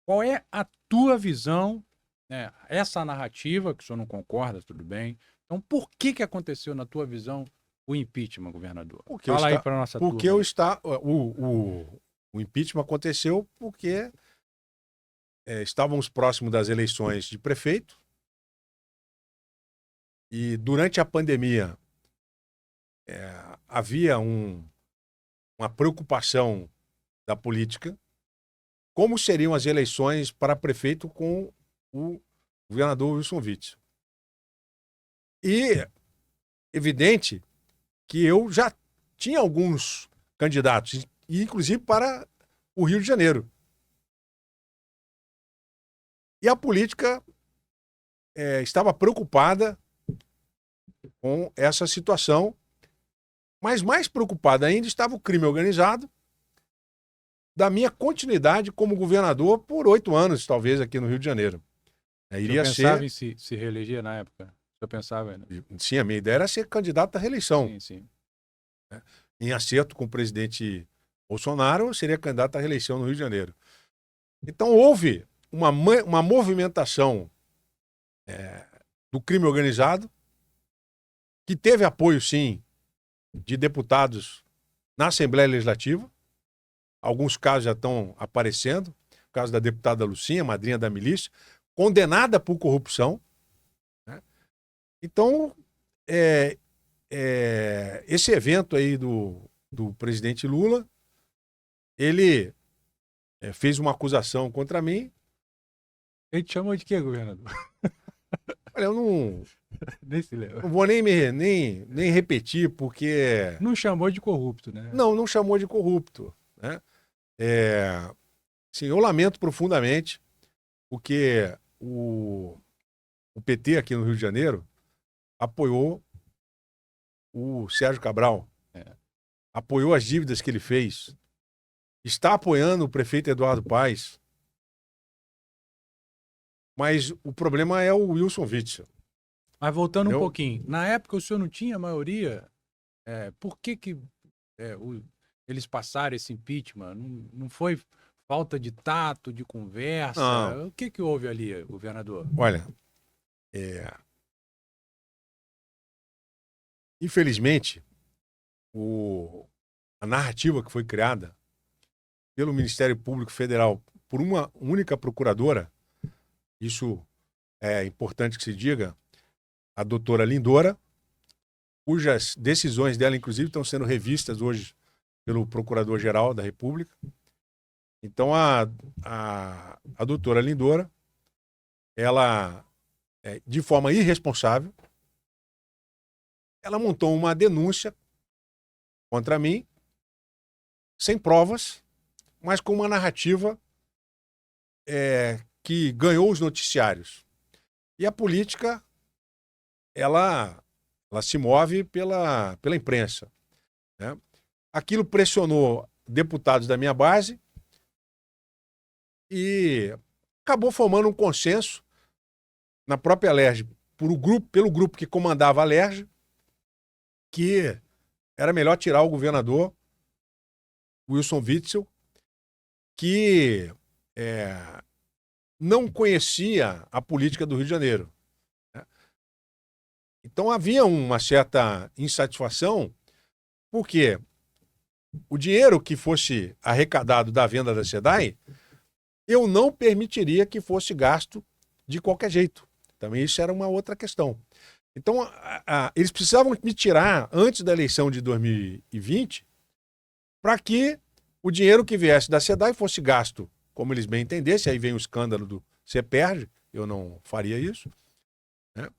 qual é a tua visão, né? Essa narrativa, que o senhor não concorda, tudo bem. Então, por que aconteceu, na tua visão, o impeachment, governador? Fala aí para nossa turma. Porque o impeachment aconteceu porque estávamos próximos das eleições de prefeito e durante a pandemia havia uma preocupação da política como seriam as eleições para prefeito com o governador Wilson Witzel. E evidente que eu já tinha alguns candidatos, inclusive para o Rio de Janeiro. E a política estava preocupada com essa situação, mas mais preocupada ainda estava o crime organizado da minha continuidade como governador por 8 anos, talvez, aqui no Rio de Janeiro. Iria pensava em se reeleger na época? Eu pensava, né? Sim, a minha ideia era ser candidato à reeleição. Sim, sim. Em acerto com o presidente Bolsonaro, eu seria candidato à reeleição no Rio de Janeiro. Então houve uma movimentação do crime organizado, que teve apoio, sim, de deputados na Assembleia Legislativa. Alguns casos já estão aparecendo. O caso da deputada Lucinha, madrinha da milícia, condenada por corrupção. Né? Então, esse evento aí do presidente Lula, ele fez uma acusação contra mim. Ele te chamou de quê, governador? Olha, eu não Nem se lembra. vou nem repetir, porque... Não chamou de corrupto, né? Não chamou de corrupto. Né? Sim, eu lamento profundamente, porque o PT aqui no Rio de Janeiro apoiou o Sérgio Cabral, apoiou as dívidas que ele fez, está apoiando o prefeito Eduardo Paes, mas o problema é o Wilson Witzel. Mas voltando um pouquinho, na época o senhor não tinha maioria, por que eles passaram esse impeachment? Não foi falta de tato, de conversa? Não. O que houve ali, governador? Olha, infelizmente, a narrativa que foi criada pelo Ministério Público Federal por uma única procuradora, isso é importante que se diga, a doutora Lindora, cujas decisões dela, inclusive, estão sendo revistas hoje pelo Procurador-Geral da República. Então, a doutora Lindora, ela, de forma irresponsável, ela montou uma denúncia contra mim, sem provas, mas com uma narrativa que ganhou os noticiários. E a política, ela se move pela imprensa, né? Aquilo pressionou deputados da minha base e acabou formando um consenso na própria Alerj, pelo grupo que comandava a Alerj, que era melhor tirar o governador Wilson Witzel, que não conhecia a política do Rio de Janeiro. Então havia uma certa insatisfação, porque o dinheiro que fosse arrecadado da venda da SEDAI, eu não permitiria que fosse gasto de qualquer jeito. Também isso era uma outra questão. Então, eles precisavam me tirar antes da eleição de 2020 para que o dinheiro que viesse da SEDAI fosse gasto como eles bem entendessem. Aí vem o escândalo do CEPERJ, eu não faria isso, né?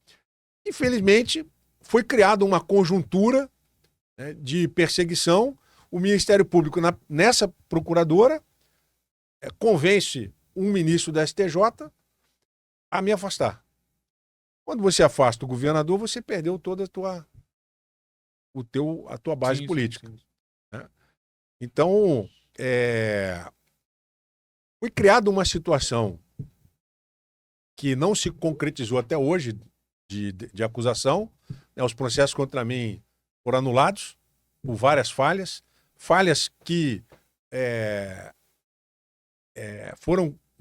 Infelizmente, foi criada uma conjuntura, né, de perseguição. O Ministério Público, nessa procuradora, convence um ministro da STJ a me afastar. Quando você afasta o governador, você perdeu toda a tua base política. Sim. Né? Então, foi criada uma situação que não se concretizou até hoje de acusação. Né? Os processos contra mim foram anulados por várias falhas que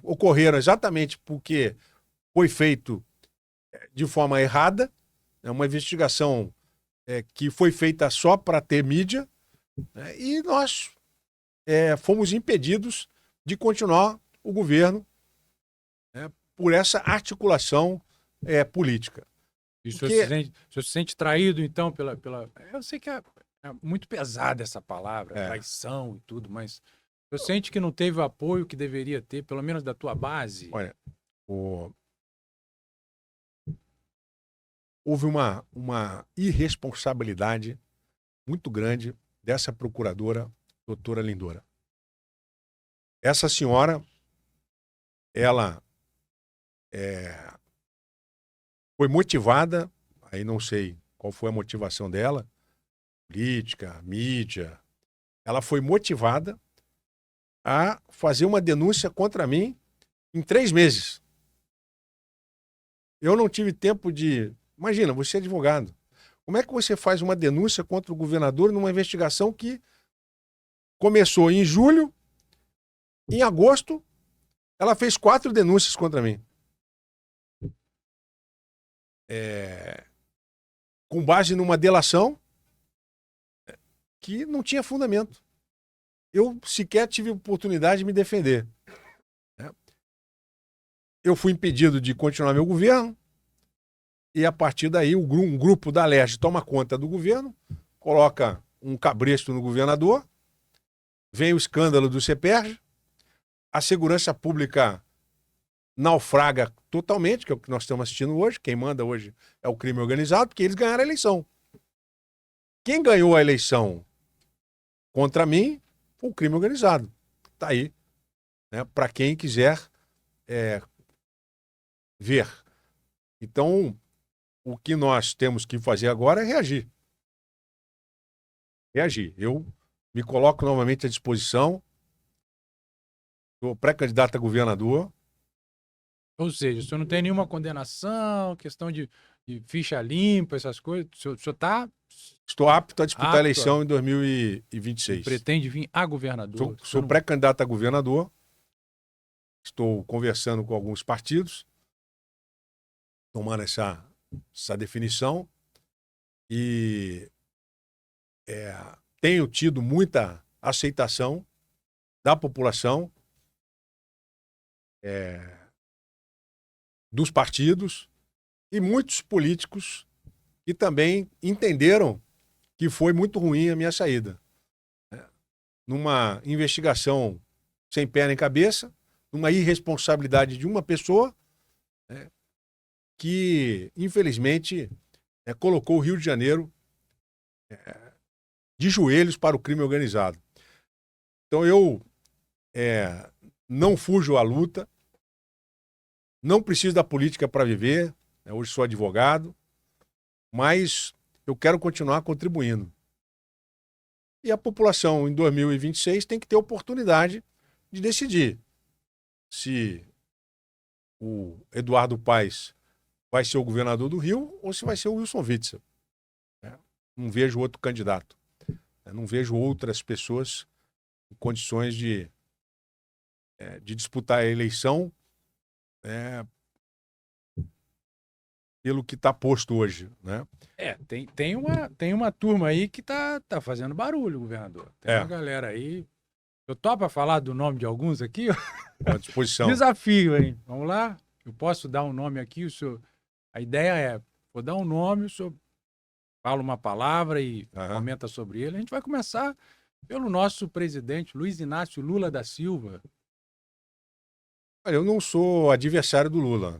ocorreram exatamente porque foi feito de forma errada, é uma investigação que foi feita só para ter mídia, né? E nós fomos impedidos de continuar o governo, né, por essa articulação política. E o senhor se sente traído, então, pela... Eu sei que é muito pesada essa palavra, traição e tudo, mas o senhor sente que não teve o apoio que deveria ter, pelo menos da tua base? Olha, houve uma irresponsabilidade muito grande dessa procuradora, doutora Lindora. Essa senhora, ela foi motivada, aí não sei qual foi a motivação dela, política, mídia, ela foi motivada a fazer uma denúncia contra mim em 3 meses. Eu não tive tempo de... Imagina, você é advogado. Como é que você faz uma denúncia contra o governador numa investigação que começou em julho, em agosto, ela fez 4 denúncias contra mim. Com base numa delação que não tinha fundamento. Eu sequer tive oportunidade de me defender. Eu fui impedido de continuar meu governo e, a partir daí, um grupo da Alerj toma conta do governo, coloca um cabresto no governador, vem o escândalo do CEPERJ, a segurança pública naufraga totalmente, que é o que nós estamos assistindo hoje. Quem manda hoje é o crime organizado, porque eles ganharam a eleição. Quem ganhou a eleição contra mim foi o crime organizado. Está aí, né, para quem quiser ver. Então, o que nós temos que fazer agora é reagir. Eu me coloco novamente à disposição. Sou pré-candidato a governador. Ou seja, o senhor não tem nenhuma condenação, questão de ficha limpa, essas coisas? O senhor está... Estou apto a disputar a eleição em 2026. Pretende vir a governador? Sou pré-candidato a governador. Estou conversando com alguns partidos, tomando essa definição. E tenho tido muita aceitação da população. dos partidos e muitos políticos que também entenderam que foi muito ruim a minha saída. Numa investigação sem pé nem cabeça, numa irresponsabilidade de uma pessoa, que, infelizmente, colocou o Rio de Janeiro de joelhos para o crime organizado. Então eu não fujo à luta, não preciso da política para viver, hoje sou advogado, mas eu quero continuar contribuindo. E a população, em 2026, tem que ter oportunidade de decidir se o Eduardo Paes vai ser o governador do Rio ou se vai ser o Wilson Witzel. Não vejo outro candidato. Não vejo outras pessoas em condições de disputar a eleição pelo que está posto hoje, né? Tem uma turma aí que tá fazendo barulho, governador. Tem uma galera aí. Eu topo falar do nome de alguns aqui? À disposição. Desafio, hein? Vamos lá? Eu posso dar um nome aqui, o senhor... A ideia é, vou dar um nome, o senhor fala uma palavra e comenta sobre ele. A gente vai começar pelo nosso presidente, Luiz Inácio Lula da Silva. Olha, eu não sou adversário do Lula.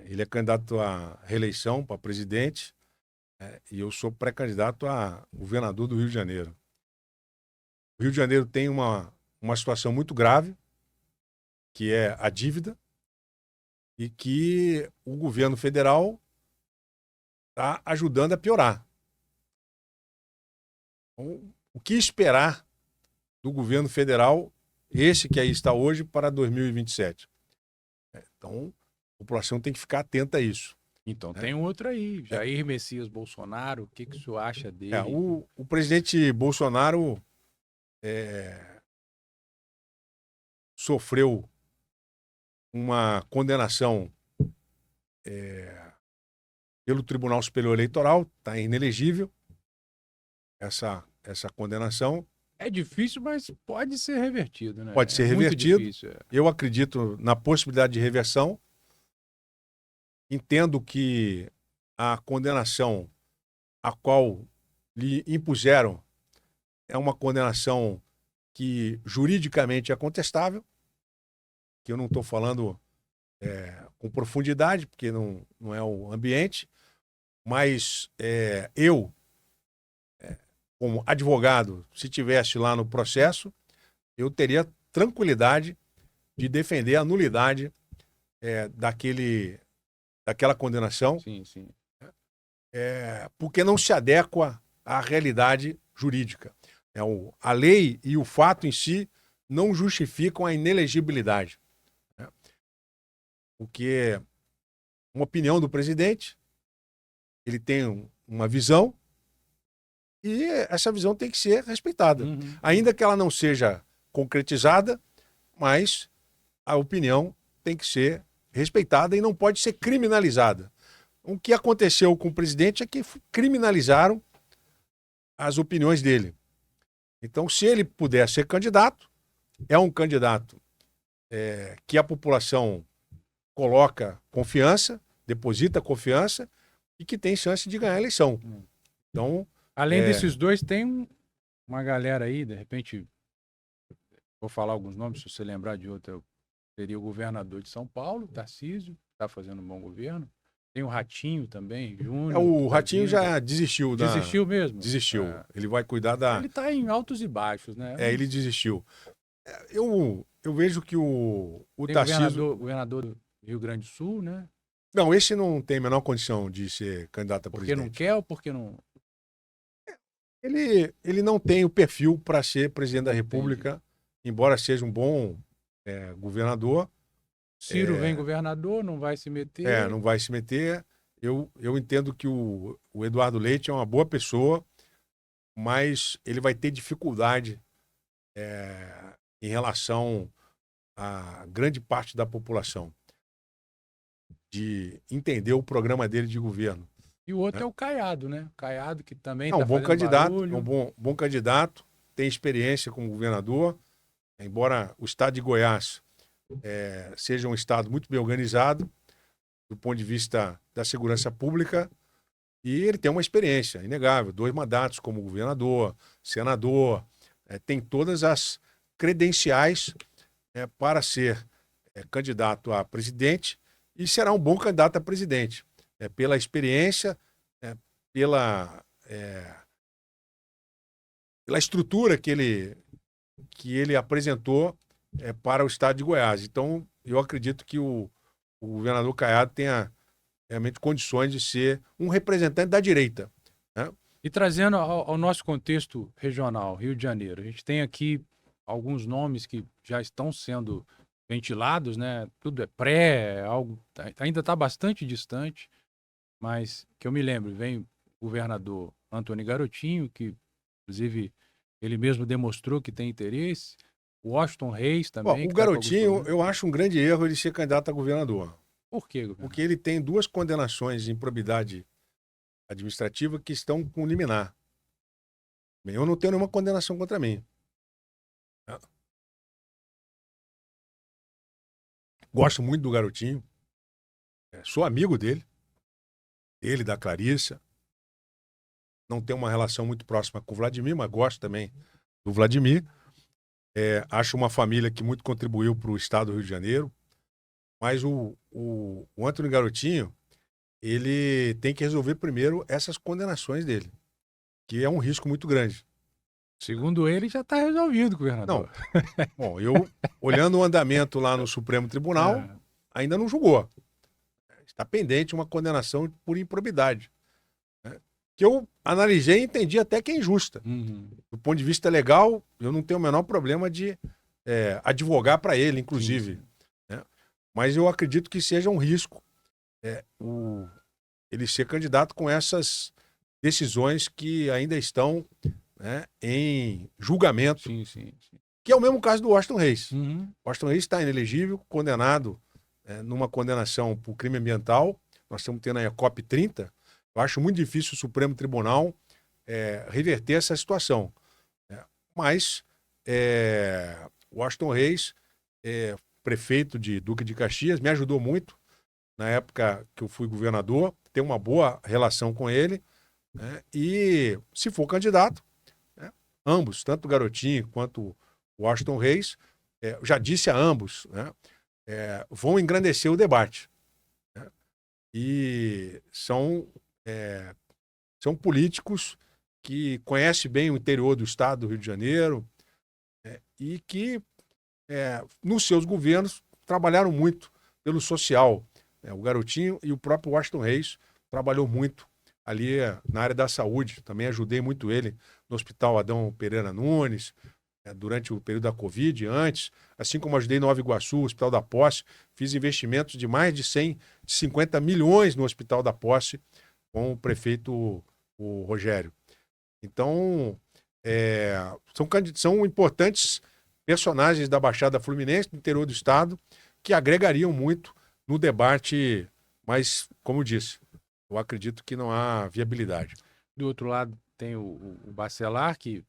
Ele é candidato à reeleição para presidente e eu sou pré-candidato a governador do Rio de Janeiro. O Rio de Janeiro tem uma situação muito grave, que é a dívida, e que o governo federal está ajudando a piorar. Então, o que esperar do governo federal, esse que aí está hoje, para 2027? Então, a população tem que ficar atenta a isso. Então, tem um outro aí, Jair Messias Bolsonaro, o que o senhor acha dele? O presidente Bolsonaro sofreu uma condenação pelo Tribunal Superior Eleitoral, está inelegível essa condenação. É difícil, mas pode ser revertido, né? Pode ser revertido. Muito difícil, Eu acredito na possibilidade de reversão. Entendo que a condenação a qual lhe impuseram é uma condenação que juridicamente é contestável, que eu não estou falando com profundidade, porque não é o ambiente, mas eu, como advogado, se tivesse lá no processo, eu teria tranquilidade de defender a nulidade daquela condenação, sim, sim. Porque não se adequa à realidade jurídica. A lei e o fato em si não justificam a inelegibilidade. Porque uma opinião do presidente, ele tem uma visão e essa visão tem que ser respeitada. Ainda que ela não seja concretizada, mas a opinião tem que ser respeitada e não pode ser criminalizada. O que aconteceu com o presidente é que criminalizaram as opiniões dele. Então, se ele puder ser candidato, é um candidato que a população coloca confiança, deposita confiança e que tem chance de ganhar a eleição. Então, além desses dois, tem uma galera aí, de repente, vou falar alguns nomes, se você lembrar de outro, seria o governador de São Paulo, Tarcísio, está fazendo um bom governo. Tem o Ratinho também, Júnior. O Ratinho já desistiu. Desistiu mesmo? Desistiu. Ele vai cuidar da... Ele está em altos e baixos, né? Ele desistiu. Eu vejo que o tem Tarcísio... governador do Rio Grande do Sul, né? Não, esse não tem a menor condição de ser candidato a presidente. Porque não quer ou porque não... Ele não tem o perfil para ser presidente da República, embora seja um bom governador. Ciro vem governador, não vai se meter. Não vai se meter. Eu entendo que o Eduardo Leite é uma boa pessoa, mas ele vai ter dificuldade em relação à grande parte da população de entender o programa dele de governo. E o outro é o Caiado, né? O Caiado que também é um bom candidato, barulho. É um bom candidato, tem experiência como governador, embora o estado de Goiás seja um Estado muito bem organizado, do ponto de vista da segurança pública, e ele tem uma experiência inegável, 2 mandatos como governador, senador, tem todas as credenciais para ser candidato a presidente e será um bom candidato a presidente, pela experiência, pela estrutura que ele apresentou para o estado de Goiás. Então, eu acredito que o governador Caiado tenha realmente condições de ser um representante da direita, né? E trazendo ao nosso contexto regional, Rio de Janeiro, a gente tem aqui alguns nomes que já estão sendo ventilados, né? Tudo é algo ainda está bastante distante, mas que eu me lembro, vem o governador Antônio Garotinho, que inclusive ele mesmo demonstrou que tem interesse, o Washington Reis também. O Garotinho, eu acho um grande erro ele ser candidato a governador. Por quê, governador? Porque ele tem 2 condenações de improbidade administrativa que estão com liminar. Bem, eu não tenho nenhuma condenação contra mim. Gosto muito do Garotinho. Sou amigo dele. Ele, da Clarissa. Não tenho uma relação muito próxima com o Vladimir, mas gosto também do Vladimir. Acho uma família que muito contribuiu para o estado do Rio de Janeiro. Mas o Antônio Garotinho, ele tem que resolver primeiro essas condenações dele, que é um risco muito grande. Segundo ele, já está resolvido, governador. Não. Bom, eu, olhando o andamento lá no Supremo Tribunal, ainda não julgou. Está pendente uma condenação por improbidade, né? Que eu analisei e entendi até que é injusta. Do ponto de vista legal, eu não tenho o menor problema de advogar para ele, inclusive. Sim. Né? Mas eu acredito que seja um risco ele ser candidato com essas decisões que ainda estão, né, em julgamento. Sim. Que é o mesmo caso do Washington Reis. Uhum. Washington Reis está inelegível, condenado numa condenação por crime ambiental. Nós estamos tendo aí a COP 30. Eu acho muito difícil o Supremo Tribunal reverter essa situação. Mas Washington Reis, prefeito de Duque de Caxias, me ajudou muito na época que eu fui governador, tenho uma boa relação com ele, né? E se for candidato, ambos, tanto o Garotinho quanto o Washington Reis, eu já disse a ambos, né, vão engrandecer o debate, né? E são políticos que conhecem bem o interior do estado do Rio de Janeiro, e que, nos seus governos, trabalharam muito pelo social. O Garotinho e o próprio Washington Reis trabalhou muito ali na área da saúde. Também ajudei muito ele no Hospital Adão Pereira Nunes, durante o período da Covid, antes, assim como ajudei no Nova Iguaçu, o Hospital da Posse, fiz investimentos de mais de 50 milhões no Hospital da Posse com o prefeito o Rogério. Então, são importantes personagens da Baixada Fluminense, do interior do estado, que agregariam muito no debate, mas, como eu disse, eu acredito que não há viabilidade. Do outro lado tem o Bacelar, que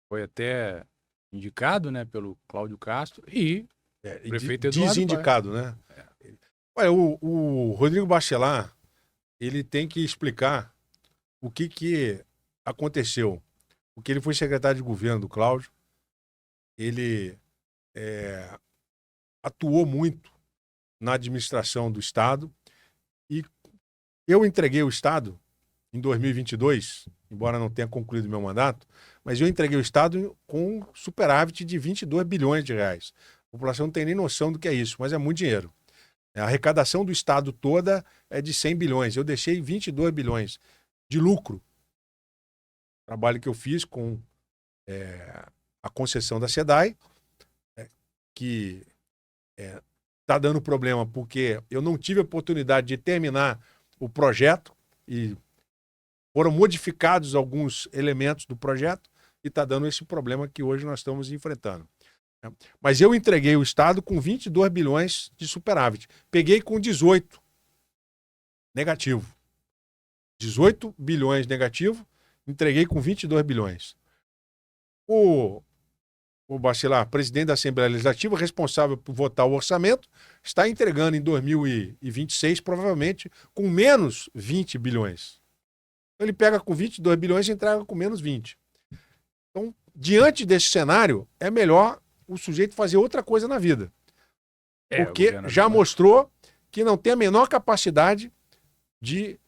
foi até indicado, né, pelo Cláudio Castro, e o prefeito Eduardo desindicado, né? Olha, o Rodrigo Bacelar, ele tem que explicar o que aconteceu. Porque ele foi secretário de governo do Cláudio, ele atuou muito na administração do Estado, e eu entreguei o Estado em 2022, embora não tenha concluído meu mandato, mas eu entreguei o Estado com superávit de 22 bilhões de reais. A população não tem nem noção do que é isso, mas é muito dinheiro. A arrecadação do Estado toda é de 100 bilhões. Eu deixei 22 bilhões de lucro. Trabalho que eu fiz com a concessão da SEDAI, que está dando problema porque eu não tive a oportunidade de terminar o projeto e foram modificados alguns elementos do projeto e está dando esse problema que hoje nós estamos enfrentando. Mas eu entreguei o Estado com 22 bilhões de superávit. Peguei com 18 negativo. 18 bilhões negativo, entreguei com 22 bilhões. O o Bacelar, presidente da Assembleia Legislativa, responsável por votar o orçamento, está entregando em 2026, provavelmente, com menos 20 bilhões. Então, ele pega com 22 bilhões e entrega com menos 20. Então, diante desse cenário, é melhor o sujeito fazer outra coisa na vida. Porque já mostrou que não tem a menor capacidade de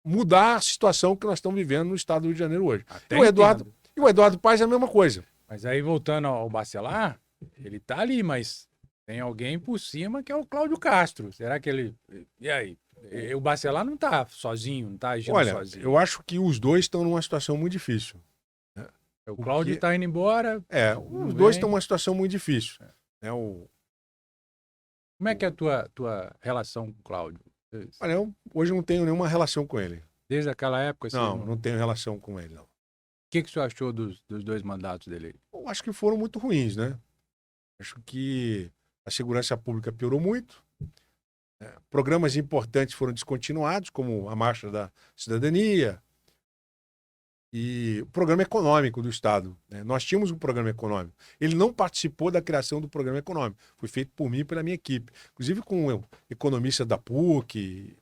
mudar a situação que nós estamos vivendo no estado do Rio de Janeiro hoje. E o Eduardo Paes é a mesma coisa. Mas aí, voltando ao Bacelar, ele tá ali, mas tem alguém por cima que é o Cláudio Castro. Será que ele... E aí? O Bacelar não tá sozinho, não tá agindo sozinho. Eu acho que os dois estão numa situação muito difícil. Né? O Cláudio tá indo embora. Os dois estão numa situação muito difícil. Como é que é a tua relação com o Cláudio? Olha, eu hoje não tenho nenhuma relação com ele. Desde aquela época? Assim, não tenho relação com ele, não. O que o senhor achou dos 2 mandatos dele? Eu acho que foram muito ruins, né? Acho que a segurança pública piorou muito. Programas importantes foram descontinuados, como a Marcha da Cidadania e o programa econômico do Estado. Nós tínhamos um programa econômico. Ele não participou da criação do programa econômico. Foi feito por mim e pela minha equipe. Inclusive com o economista da PUC.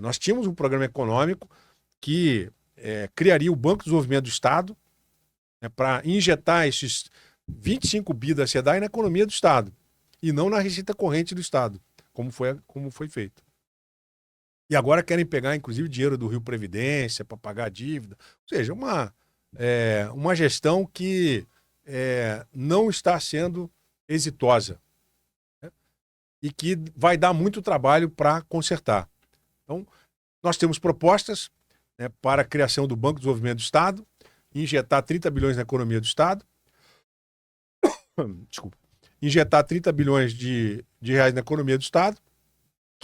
Nós tínhamos um programa econômico que criaria o Banco de Desenvolvimento do Estado para injetar esses 25 bi da SEDAI na economia do Estado e não na receita corrente do Estado, como foi feito. E agora querem pegar, inclusive, dinheiro do Rio Previdência para pagar a dívida. Ou seja, uma gestão que não está sendo exitosa, né? E que vai dar muito trabalho para consertar. Então, nós temos propostas para a criação do Banco de Desenvolvimento do Estado, injetar 30 bilhões na economia do Estado, injetar 30 bilhões de reais na economia do Estado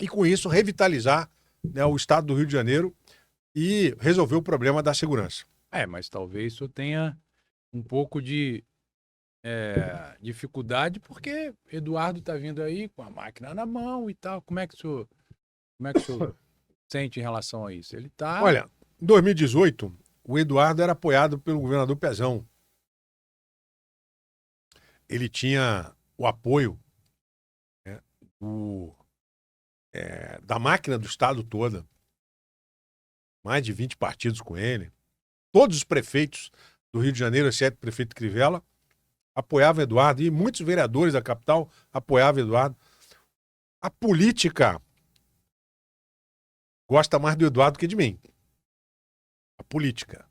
e, com isso, revitalizar o Estado do Rio de Janeiro e resolver o problema da segurança. Mas talvez isso tenha um pouco de dificuldade, porque Eduardo está vindo aí com a máquina na mão e tal. Como é que o senhor sente em relação a isso? Ele tá... Olha, em 2018, o Eduardo era apoiado pelo governador Pezão. Ele tinha o apoio da máquina do Estado toda. Mais de 20 partidos com ele. Todos os prefeitos do Rio de Janeiro, exceto o prefeito Crivella, apoiavam Eduardo. E muitos vereadores da capital apoiavam Eduardo. A política gosta mais do Eduardo que de mim. A política.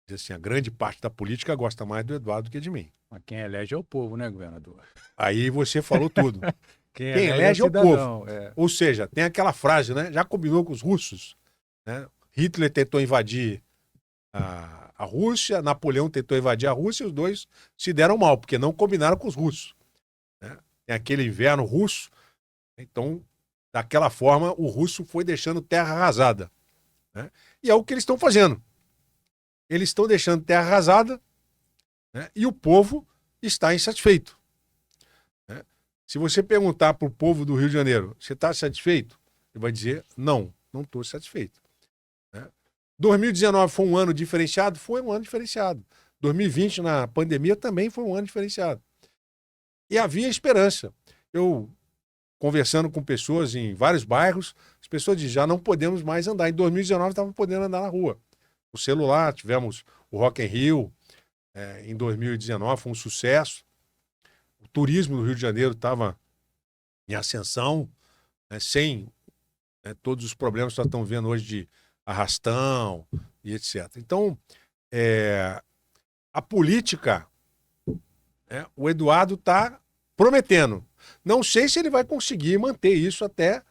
Diz assim, a grande parte da política gosta mais do Eduardo que de mim. Mas quem elege é o povo, né, governador? Aí você falou tudo. Quem elege é o povo. Ou seja, tem aquela frase, né? Já combinou com os russos, né? Hitler tentou invadir a Rússia, Napoleão tentou invadir a Rússia e os dois se deram mal, porque não combinaram com os russos. Né? Tem aquele inverno russo. Então, daquela forma, o russo foi deixando terra arrasada. Né? E é o que eles estão fazendo. Eles estão deixando terra arrasada, né? E o povo está insatisfeito. Né? Se você perguntar para o povo do Rio de Janeiro, você está satisfeito? Ele vai dizer, não estou satisfeito. Né? 2019 foi um ano diferenciado? Foi um ano diferenciado. 2020, na pandemia, também foi um ano diferenciado. E havia esperança. Eu, conversando com pessoas em vários bairros, as pessoas dizem, já não podemos mais andar. Em 2019, estavam podendo andar na rua. O celular, tivemos o Rock in Rio, em 2019, foi um sucesso. O turismo do Rio de Janeiro estava em ascensão, sem todos os problemas que nós estamos vendo hoje de arrastão e etc. Então, a política, o Eduardo está prometendo. Não sei se ele vai conseguir manter isso até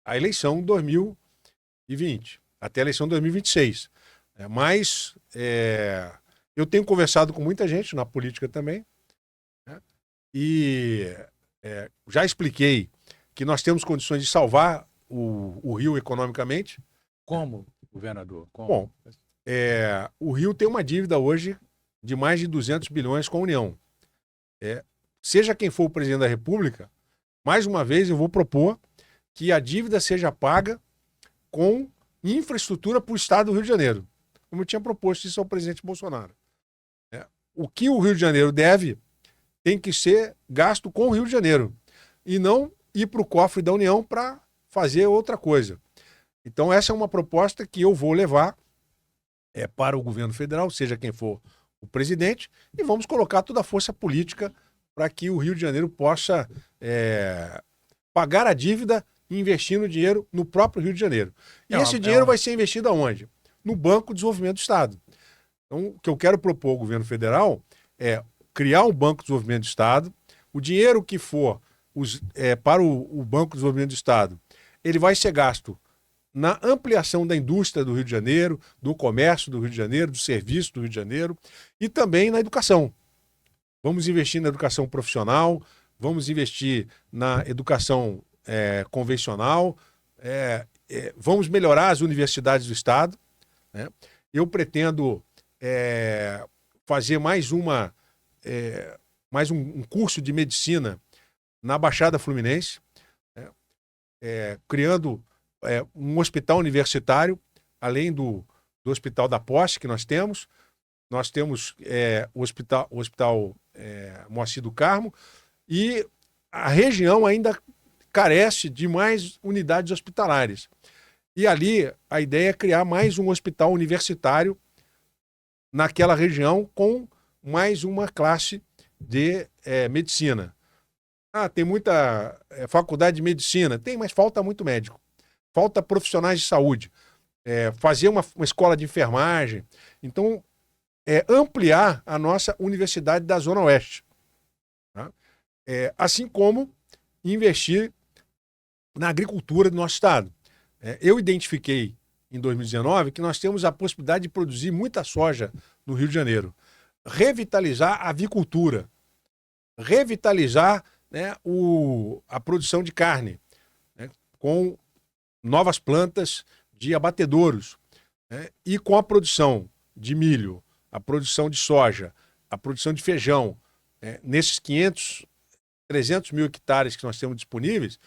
a eleição de 2020, até a eleição de 2026. Mas eu tenho conversado com muita gente na política também, né? E já expliquei que nós temos condições de salvar o Rio economicamente. Como, governador? Como? Bom, o Rio tem uma dívida hoje de mais de 200 bilhões com a União. Seja quem for o presidente da República, mais uma vez eu vou propor que a dívida seja paga com infraestrutura para o Estado do Rio de Janeiro, como eu tinha proposto isso ao presidente Bolsonaro. o que o Rio de Janeiro deve tem que ser gasto com o Rio de Janeiro e não ir para o cofre da União para fazer outra coisa. Então, essa é uma proposta que eu vou levar para o governo federal, seja quem for o presidente, e vamos colocar toda a força política para que o Rio de Janeiro possa pagar a dívida e investir no dinheiro no próprio Rio de Janeiro. E esse dinheiro vai ser investido aonde? No Banco de Desenvolvimento do Estado. Então, o que eu quero propor ao governo federal é criar um Banco de Desenvolvimento do Estado. O dinheiro que for para o Banco de Desenvolvimento do Estado, ele vai ser gasto na ampliação da indústria do Rio de Janeiro, do comércio do Rio de Janeiro, do serviço do Rio de Janeiro e também na educação. Vamos investir na educação profissional, vamos investir na educação convencional, vamos melhorar as universidades do Estado, né? Eu pretendo fazer mais um curso de medicina na Baixada Fluminense, criando um hospital universitário, além do Hospital da Posse que nós temos. Nós temos o Hospital Moacir do Carmo, e a região ainda carece de mais unidades hospitalares. E ali a ideia é criar mais um hospital universitário naquela região com mais uma classe de medicina. Tem muita faculdade de medicina. Tem, mas falta muito médico. Falta profissionais de saúde. Fazer uma escola de enfermagem. Então, ampliar a nossa universidade da Zona Oeste. Tá? Assim como investir na agricultura do nosso estado. Eu identifiquei em 2019 que nós temos a possibilidade de produzir muita soja no Rio de Janeiro. Revitalizar a avicultura. Revitalizar, né, a produção de carne, né, com novas plantas de abatedouros, né, e com a produção de milho, a produção de soja, a produção de feijão, nesses 300 mil hectares que nós temos disponíveis,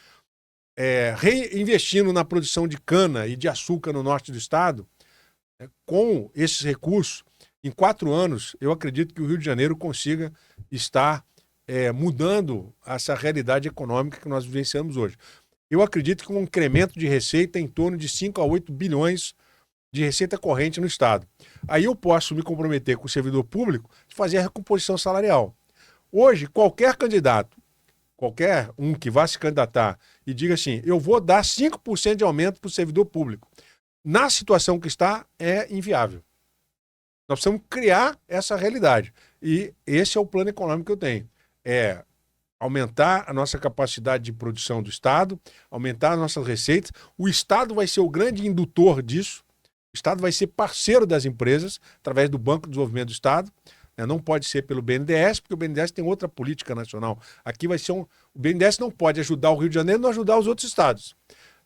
reinvestindo na produção de cana e de açúcar no norte do estado, com esses recursos, em 4 anos, eu acredito que o Rio de Janeiro consiga estar mudando essa realidade econômica que nós vivenciamos hoje. Eu acredito que um incremento de receita em torno de 5 a 8 bilhões de receita corrente no estado. Aí eu posso me comprometer com o servidor público de fazer a recomposição salarial. Hoje, qualquer candidato, qualquer um que vá se candidatar e diga assim, eu vou dar 5% de aumento para o servidor público, na situação que está, é inviável. Nós precisamos criar essa realidade. E esse é o plano econômico que eu tenho. Aumentar a nossa capacidade de produção do Estado, aumentar as nossas receitas. O Estado vai ser o grande indutor disso. O Estado vai ser parceiro das empresas, através do Banco de Desenvolvimento do Estado. Não pode ser pelo BNDES, porque o BNDES tem outra política nacional. Aqui vai ser o BNDES não pode ajudar o Rio de Janeiro, não ajudar os outros estados.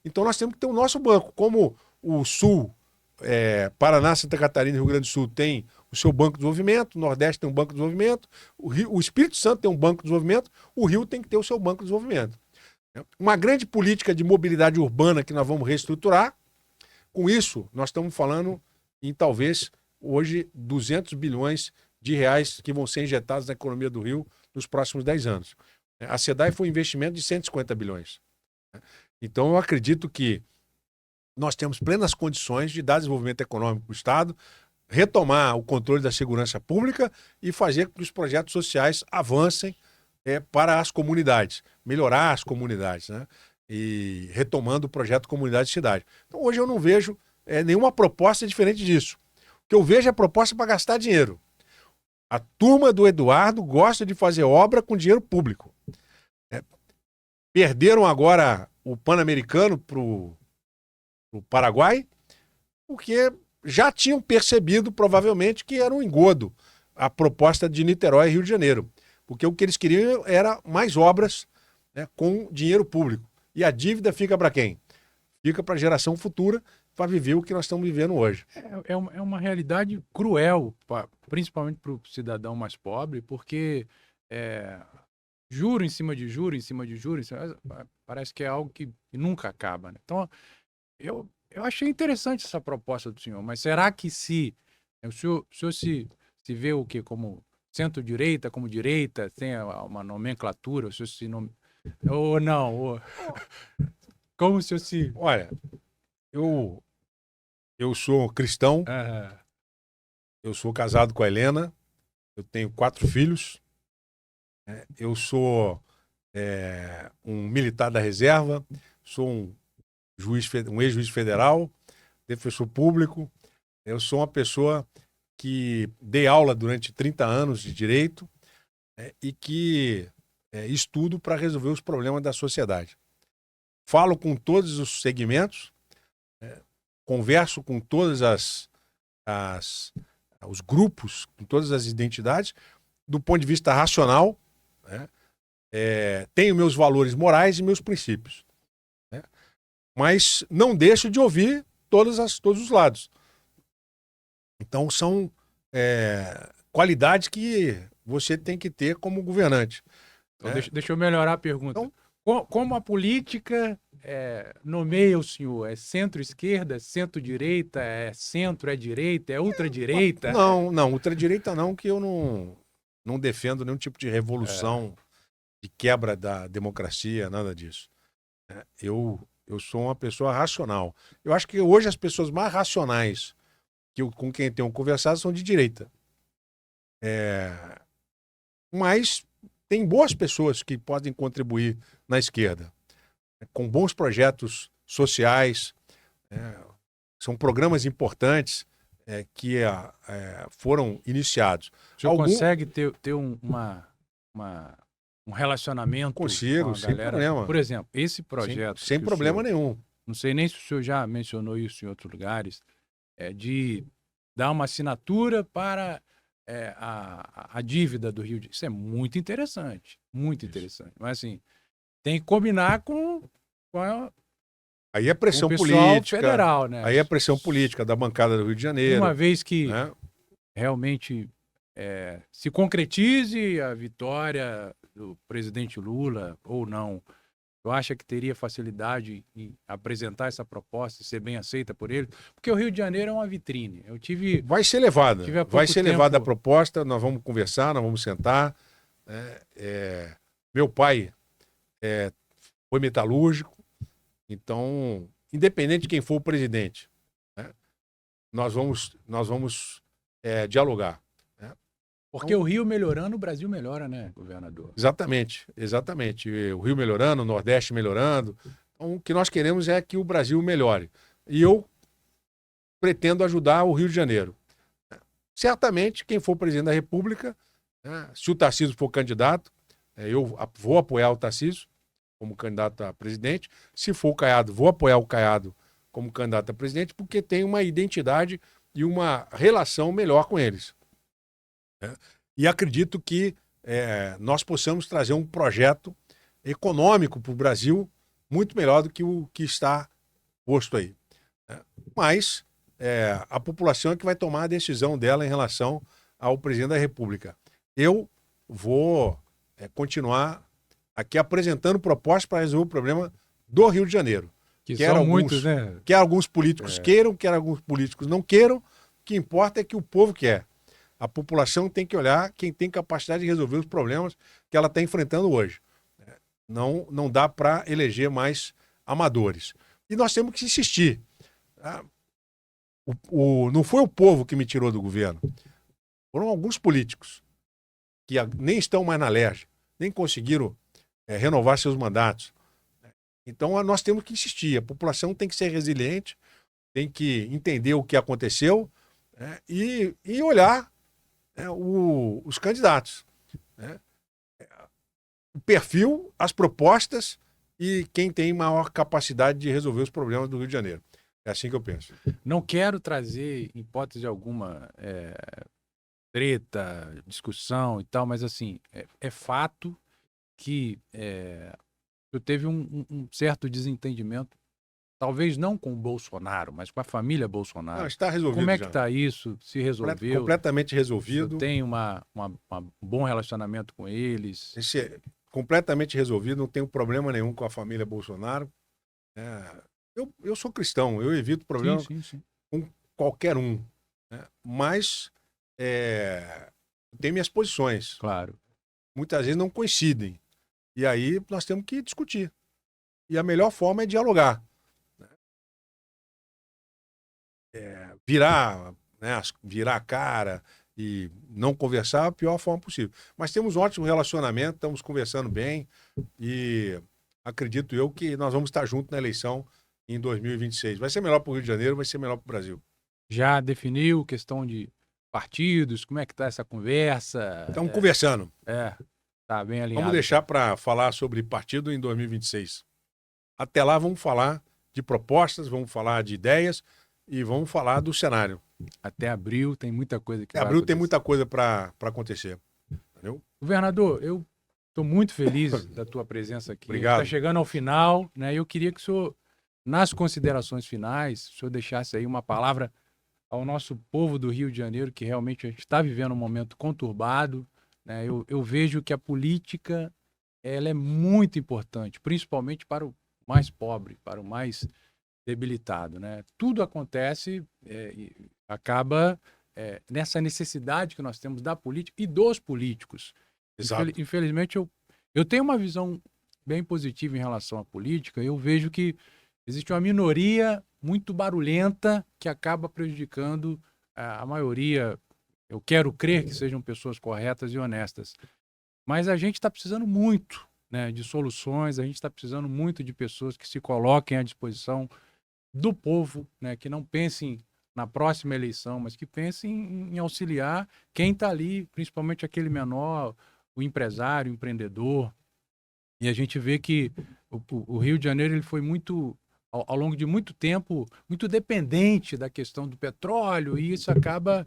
Então nós temos que ter o nosso banco. Como o Sul, Paraná, Santa Catarina e Rio Grande do Sul tem o seu Banco de Desenvolvimento, o Nordeste tem um Banco de Desenvolvimento, o Espírito Santo tem um Banco de Desenvolvimento, o Rio tem que ter o seu Banco de Desenvolvimento. Uma grande política de mobilidade urbana que nós vamos reestruturar. Com isso, nós estamos falando em talvez hoje 200 bilhões de reais que vão ser injetados na economia do Rio nos próximos 10 anos. A SEDAI foi um investimento de 150 bilhões. Então, eu acredito que nós temos plenas condições de dar desenvolvimento econômico para o Estado, retomar o controle da segurança pública e fazer com que os projetos sociais avancem para as comunidades, melhorar as comunidades, né? E retomando o projeto Comunidade e Cidade. Então, hoje eu não vejo nenhuma proposta diferente disso. O que eu vejo é proposta para gastar dinheiro. A turma do Eduardo gosta de fazer obra com dinheiro público. Perderam agora o Pan-Americano para o Paraguai, porque já tinham percebido, provavelmente, que era um engodo a proposta de Niterói e Rio de Janeiro. Porque o que eles queriam era mais obras, né, com dinheiro público. E a dívida fica para quem? Fica para a geração futura, para viver o que nós estamos vivendo hoje. É uma realidade cruel, principalmente para o cidadão mais pobre, porque juro em cima de juro, em cima de juro, parece que é algo que nunca acaba, né? Então, eu achei interessante essa proposta do senhor, mas será que o senhor se vê o quê? Como centro-direita como direita, tem uma nomenclatura, o senhor se nome... ou não, como o senhor se... Olha, eu sou cristão, Ah, eu sou casado com a Helena, eu tenho 4 filhos, né? Eu sou um militar da reserva, sou um ex-juiz federal, defensor público, eu sou uma pessoa que dei aula durante 30 anos de direito, e que estudo para resolver os problemas da sociedade. Falo com todos os segmentos, converso com todas os grupos, com todas as identidades, do ponto de vista racional, né? Tenho meus valores morais e meus princípios, né? Mas não deixo de ouvir todos os lados. Então são qualidades que você tem que ter como governante. então deixa eu melhorar a pergunta. Então, Como a política nomeia o senhor? É centro-esquerda, centro-direita, é centro, é direita, é ultradireita? não, ultradireita não, que eu não defendo nenhum tipo de revolução, de quebra da democracia, nada disso. Eu sou uma pessoa racional. Eu acho que hoje as pessoas mais racionais com quem tenho conversado são de direita. Mas tem boas pessoas que podem contribuir na esquerda, com bons projetos sociais, são programas importantes que foram iniciados. O senhor consegue ter um relacionamento Consigo, com a sem galera? problema. Por exemplo, esse projeto... Sem problema nenhum. Não sei nem se o senhor já mencionou isso em outros lugares, de dar uma assinatura para a dívida do Rio de Janeiro. Isso é muito interessante, muito interessante. Mas assim, tem que combinar com Aí é pressão o pessoal política federal, né? Aí é pressão política da bancada do Rio de Janeiro. Uma vez que né? realmente se concretize a vitória do presidente Lula ou não, eu acho que teria facilidade em apresentar essa proposta e ser bem aceita por ele, porque o Rio de Janeiro é uma vitrine. Vai ser levada. Vai ser levada a tempo... proposta, nós vamos conversar, nós vamos sentar. Meu pai foi metalúrgico, então, independente de quem for o presidente, né, nós vamos dialogar. Porque o Rio melhorando, o Brasil melhora, né, governador? Exatamente. O Rio melhorando, o Nordeste melhorando. Então, o que nós queremos é que o Brasil melhore. E eu pretendo ajudar o Rio de Janeiro. Certamente, quem for presidente da República, se o Tarcísio for candidato, eu vou apoiar o Tarcísio como candidato a presidente. Se for o Caiado, vou apoiar o Caiado como candidato a presidente, porque tem uma identidade e uma relação melhor com eles. E acredito que nós possamos trazer um projeto econômico para o Brasil muito melhor do que o que está posto aí. Mas a população é que vai tomar a decisão dela em relação ao presidente da República. Eu vou continuar aqui apresentando propostas para resolver o problema do Rio de Janeiro. Que são muitos, né? Quer alguns políticos queiram, quer alguns políticos não queiram. O que importa é que o povo quer. A população tem que olhar quem tem capacidade de resolver os problemas que ela está enfrentando hoje. Não dá para eleger mais amadores. E nós temos que insistir. Não foi o povo que me tirou do governo. Foram alguns políticos que nem estão mais na LERJ, nem conseguiram renovar seus mandatos. Então nós temos que insistir. A população tem que ser resiliente, tem que entender o que aconteceu, e olhar os candidatos, o perfil, as propostas e quem tem maior capacidade de resolver os problemas do Rio de Janeiro. É assim que eu penso. Não quero trazer, em hipótese alguma, treta, discussão e tal, mas assim, é fato que eu teve um certo desentendimento, talvez não com o Bolsonaro, mas com a família Bolsonaro. Não, está resolvido. Como é que já. está isso? Se resolveu? Completamente resolvido. Tem um bom relacionamento com eles? Esse é completamente resolvido, não tenho problema nenhum com a família Bolsonaro. Eu sou cristão, eu evito problema Sim. com qualquer um. Mas Eu tenho minhas posições. Claro. Muitas vezes não coincidem. E aí nós temos que discutir. E a melhor forma é dialogar. Virar, né, virar a cara e não conversar é a pior forma possível. Mas temos um ótimo relacionamento, estamos conversando bem e acredito eu que nós vamos estar juntos na eleição em 2026. Vai ser melhor para o Rio de Janeiro, vai ser melhor para o Brasil. Já definiu questão de partidos? Como é que tá essa conversa? Estamos conversando. Tá bem alinhado. Vamos deixar para falar sobre partido em 2026. Até lá vamos falar de propostas, vamos falar de ideias e vamos falar do cenário. Até abril tem muita coisa que vai Abril tem acontecer. muita coisa para acontecer. Entendeu? Governador, eu estou muito feliz da tua presença aqui. Obrigado. Está chegando ao final, né? Eu queria que o senhor, nas considerações finais, o senhor deixasse aí uma palavra ao nosso povo do Rio de Janeiro, que realmente a gente está vivendo um momento conturbado, né? Eu vejo que a política ela é muito importante, principalmente para o mais pobre, para o mais debilitado, né? Tudo acontece e acaba nessa necessidade que nós temos da política e dos políticos. Exato. Infelizmente, eu tenho uma visão bem positiva em relação à política. Eu vejo que existe uma minoria muito barulhenta que acaba prejudicando a maioria. Eu quero crer que sejam pessoas corretas e honestas. Mas a gente está precisando muito, né, de soluções, a gente está precisando muito de pessoas que se coloquem à disposição do povo, né, que não pensem na próxima eleição, mas que pensem em auxiliar quem está ali, principalmente aquele menor, o empresário, o empreendedor. E a gente vê que o Rio de Janeiro ele foi muito, ao longo de muito tempo, muito dependente da questão do petróleo, e isso acaba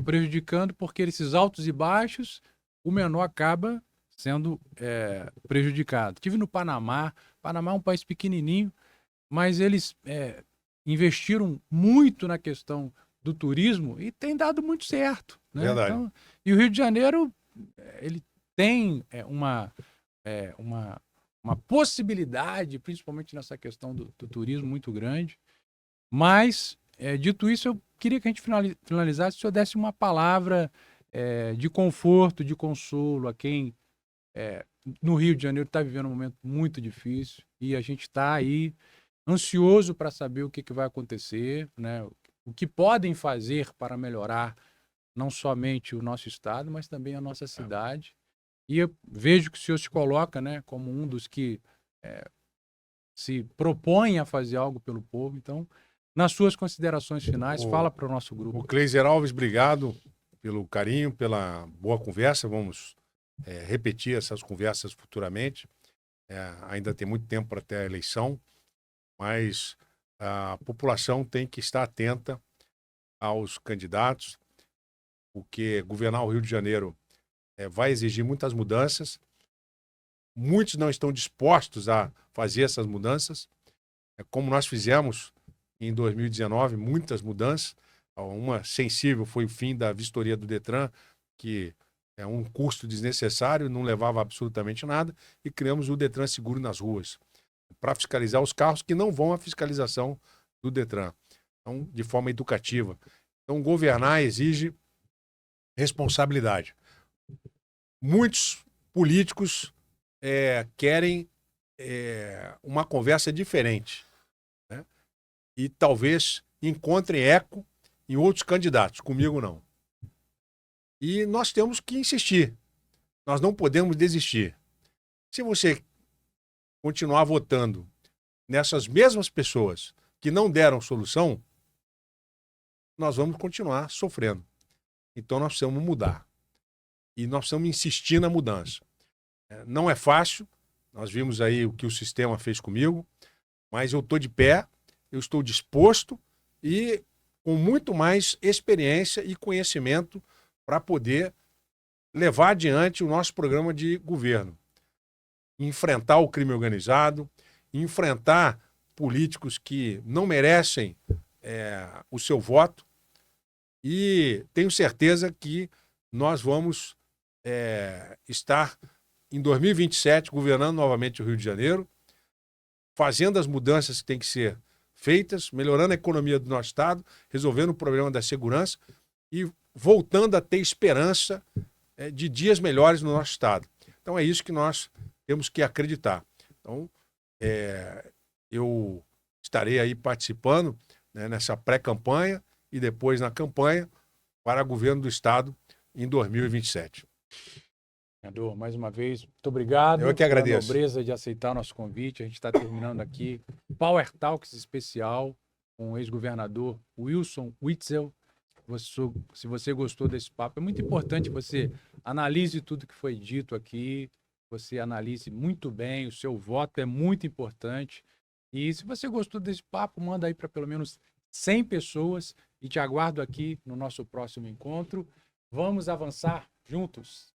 prejudicando, porque esses altos e baixos, o menor acaba sendo prejudicado. Estive no Panamá. Panamá é um país pequenininho, mas eles investiram muito na questão do turismo e tem dado muito certo, né? Verdade. Então, e o Rio de Janeiro ele tem uma possibilidade, principalmente nessa questão do turismo, muito grande. Mas, dito isso, eu queria que a gente finalizasse, se o senhor desse uma palavra de conforto, de consolo a quem no Rio de Janeiro está vivendo um momento muito difícil e a gente está aí ansioso para saber o que vai acontecer, né? O que podem fazer para melhorar não somente o nosso estado, mas também a nossa cidade. E eu vejo que o senhor se coloca, né, como um dos que se propõem a fazer algo pelo povo. Então, nas suas considerações finais, fala para o nosso grupo. O Cleiser Alves, obrigado pelo carinho, pela boa conversa. Vamos repetir essas conversas futuramente. Ainda tem muito tempo para ter a eleição, mas a população tem que estar atenta aos candidatos, porque governar o Rio de Janeiro vai exigir muitas mudanças. Muitos não estão dispostos a fazer essas mudanças, como nós fizemos em 2019, muitas mudanças. Uma sensível foi o fim da vistoria do Detran, que é um custo desnecessário, não levava absolutamente nada, e criamos o Detran Seguro nas ruas, para fiscalizar os carros que não vão à fiscalização do Detran. Então, de forma educativa. Então, governar exige responsabilidade. Muitos políticos querem uma conversa diferente, né? E talvez encontrem eco em outros candidatos, comigo não. E nós temos que insistir, nós não podemos desistir. Se você continuar votando nessas mesmas pessoas que não deram solução, nós vamos continuar sofrendo. Então nós precisamos mudar. E nós precisamos insistir na mudança. Não é fácil, nós vimos aí o que o sistema fez comigo, mas eu estou de pé, eu estou disposto e com muito mais experiência e conhecimento para poder levar adiante o nosso programa de governo. Enfrentar o crime organizado, enfrentar políticos que não merecem o seu voto, e tenho certeza que nós vamos estar em 2027 governando novamente o Rio de Janeiro, fazendo as mudanças que têm que ser feitas, melhorando a economia do nosso estado, resolvendo o problema da segurança e voltando a ter esperança de dias melhores no nosso estado. Então é isso que nós temos que acreditar. Então, eu estarei aí participando, né, nessa pré-campanha e depois na campanha para governo do estado em 2027. Senador, mais uma vez, muito obrigado. Eu que agradeço. Pela nobreza de aceitar o nosso convite. A gente está terminando aqui Power Talks especial com o ex-governador Wilson Witzel. Se você gostou desse papo, é muito importante que você analise tudo que foi dito aqui, você analise muito bem, o seu voto é muito importante. E se você gostou desse papo, manda aí para pelo menos 100 pessoas e te aguardo aqui no nosso próximo encontro. Vamos avançar juntos.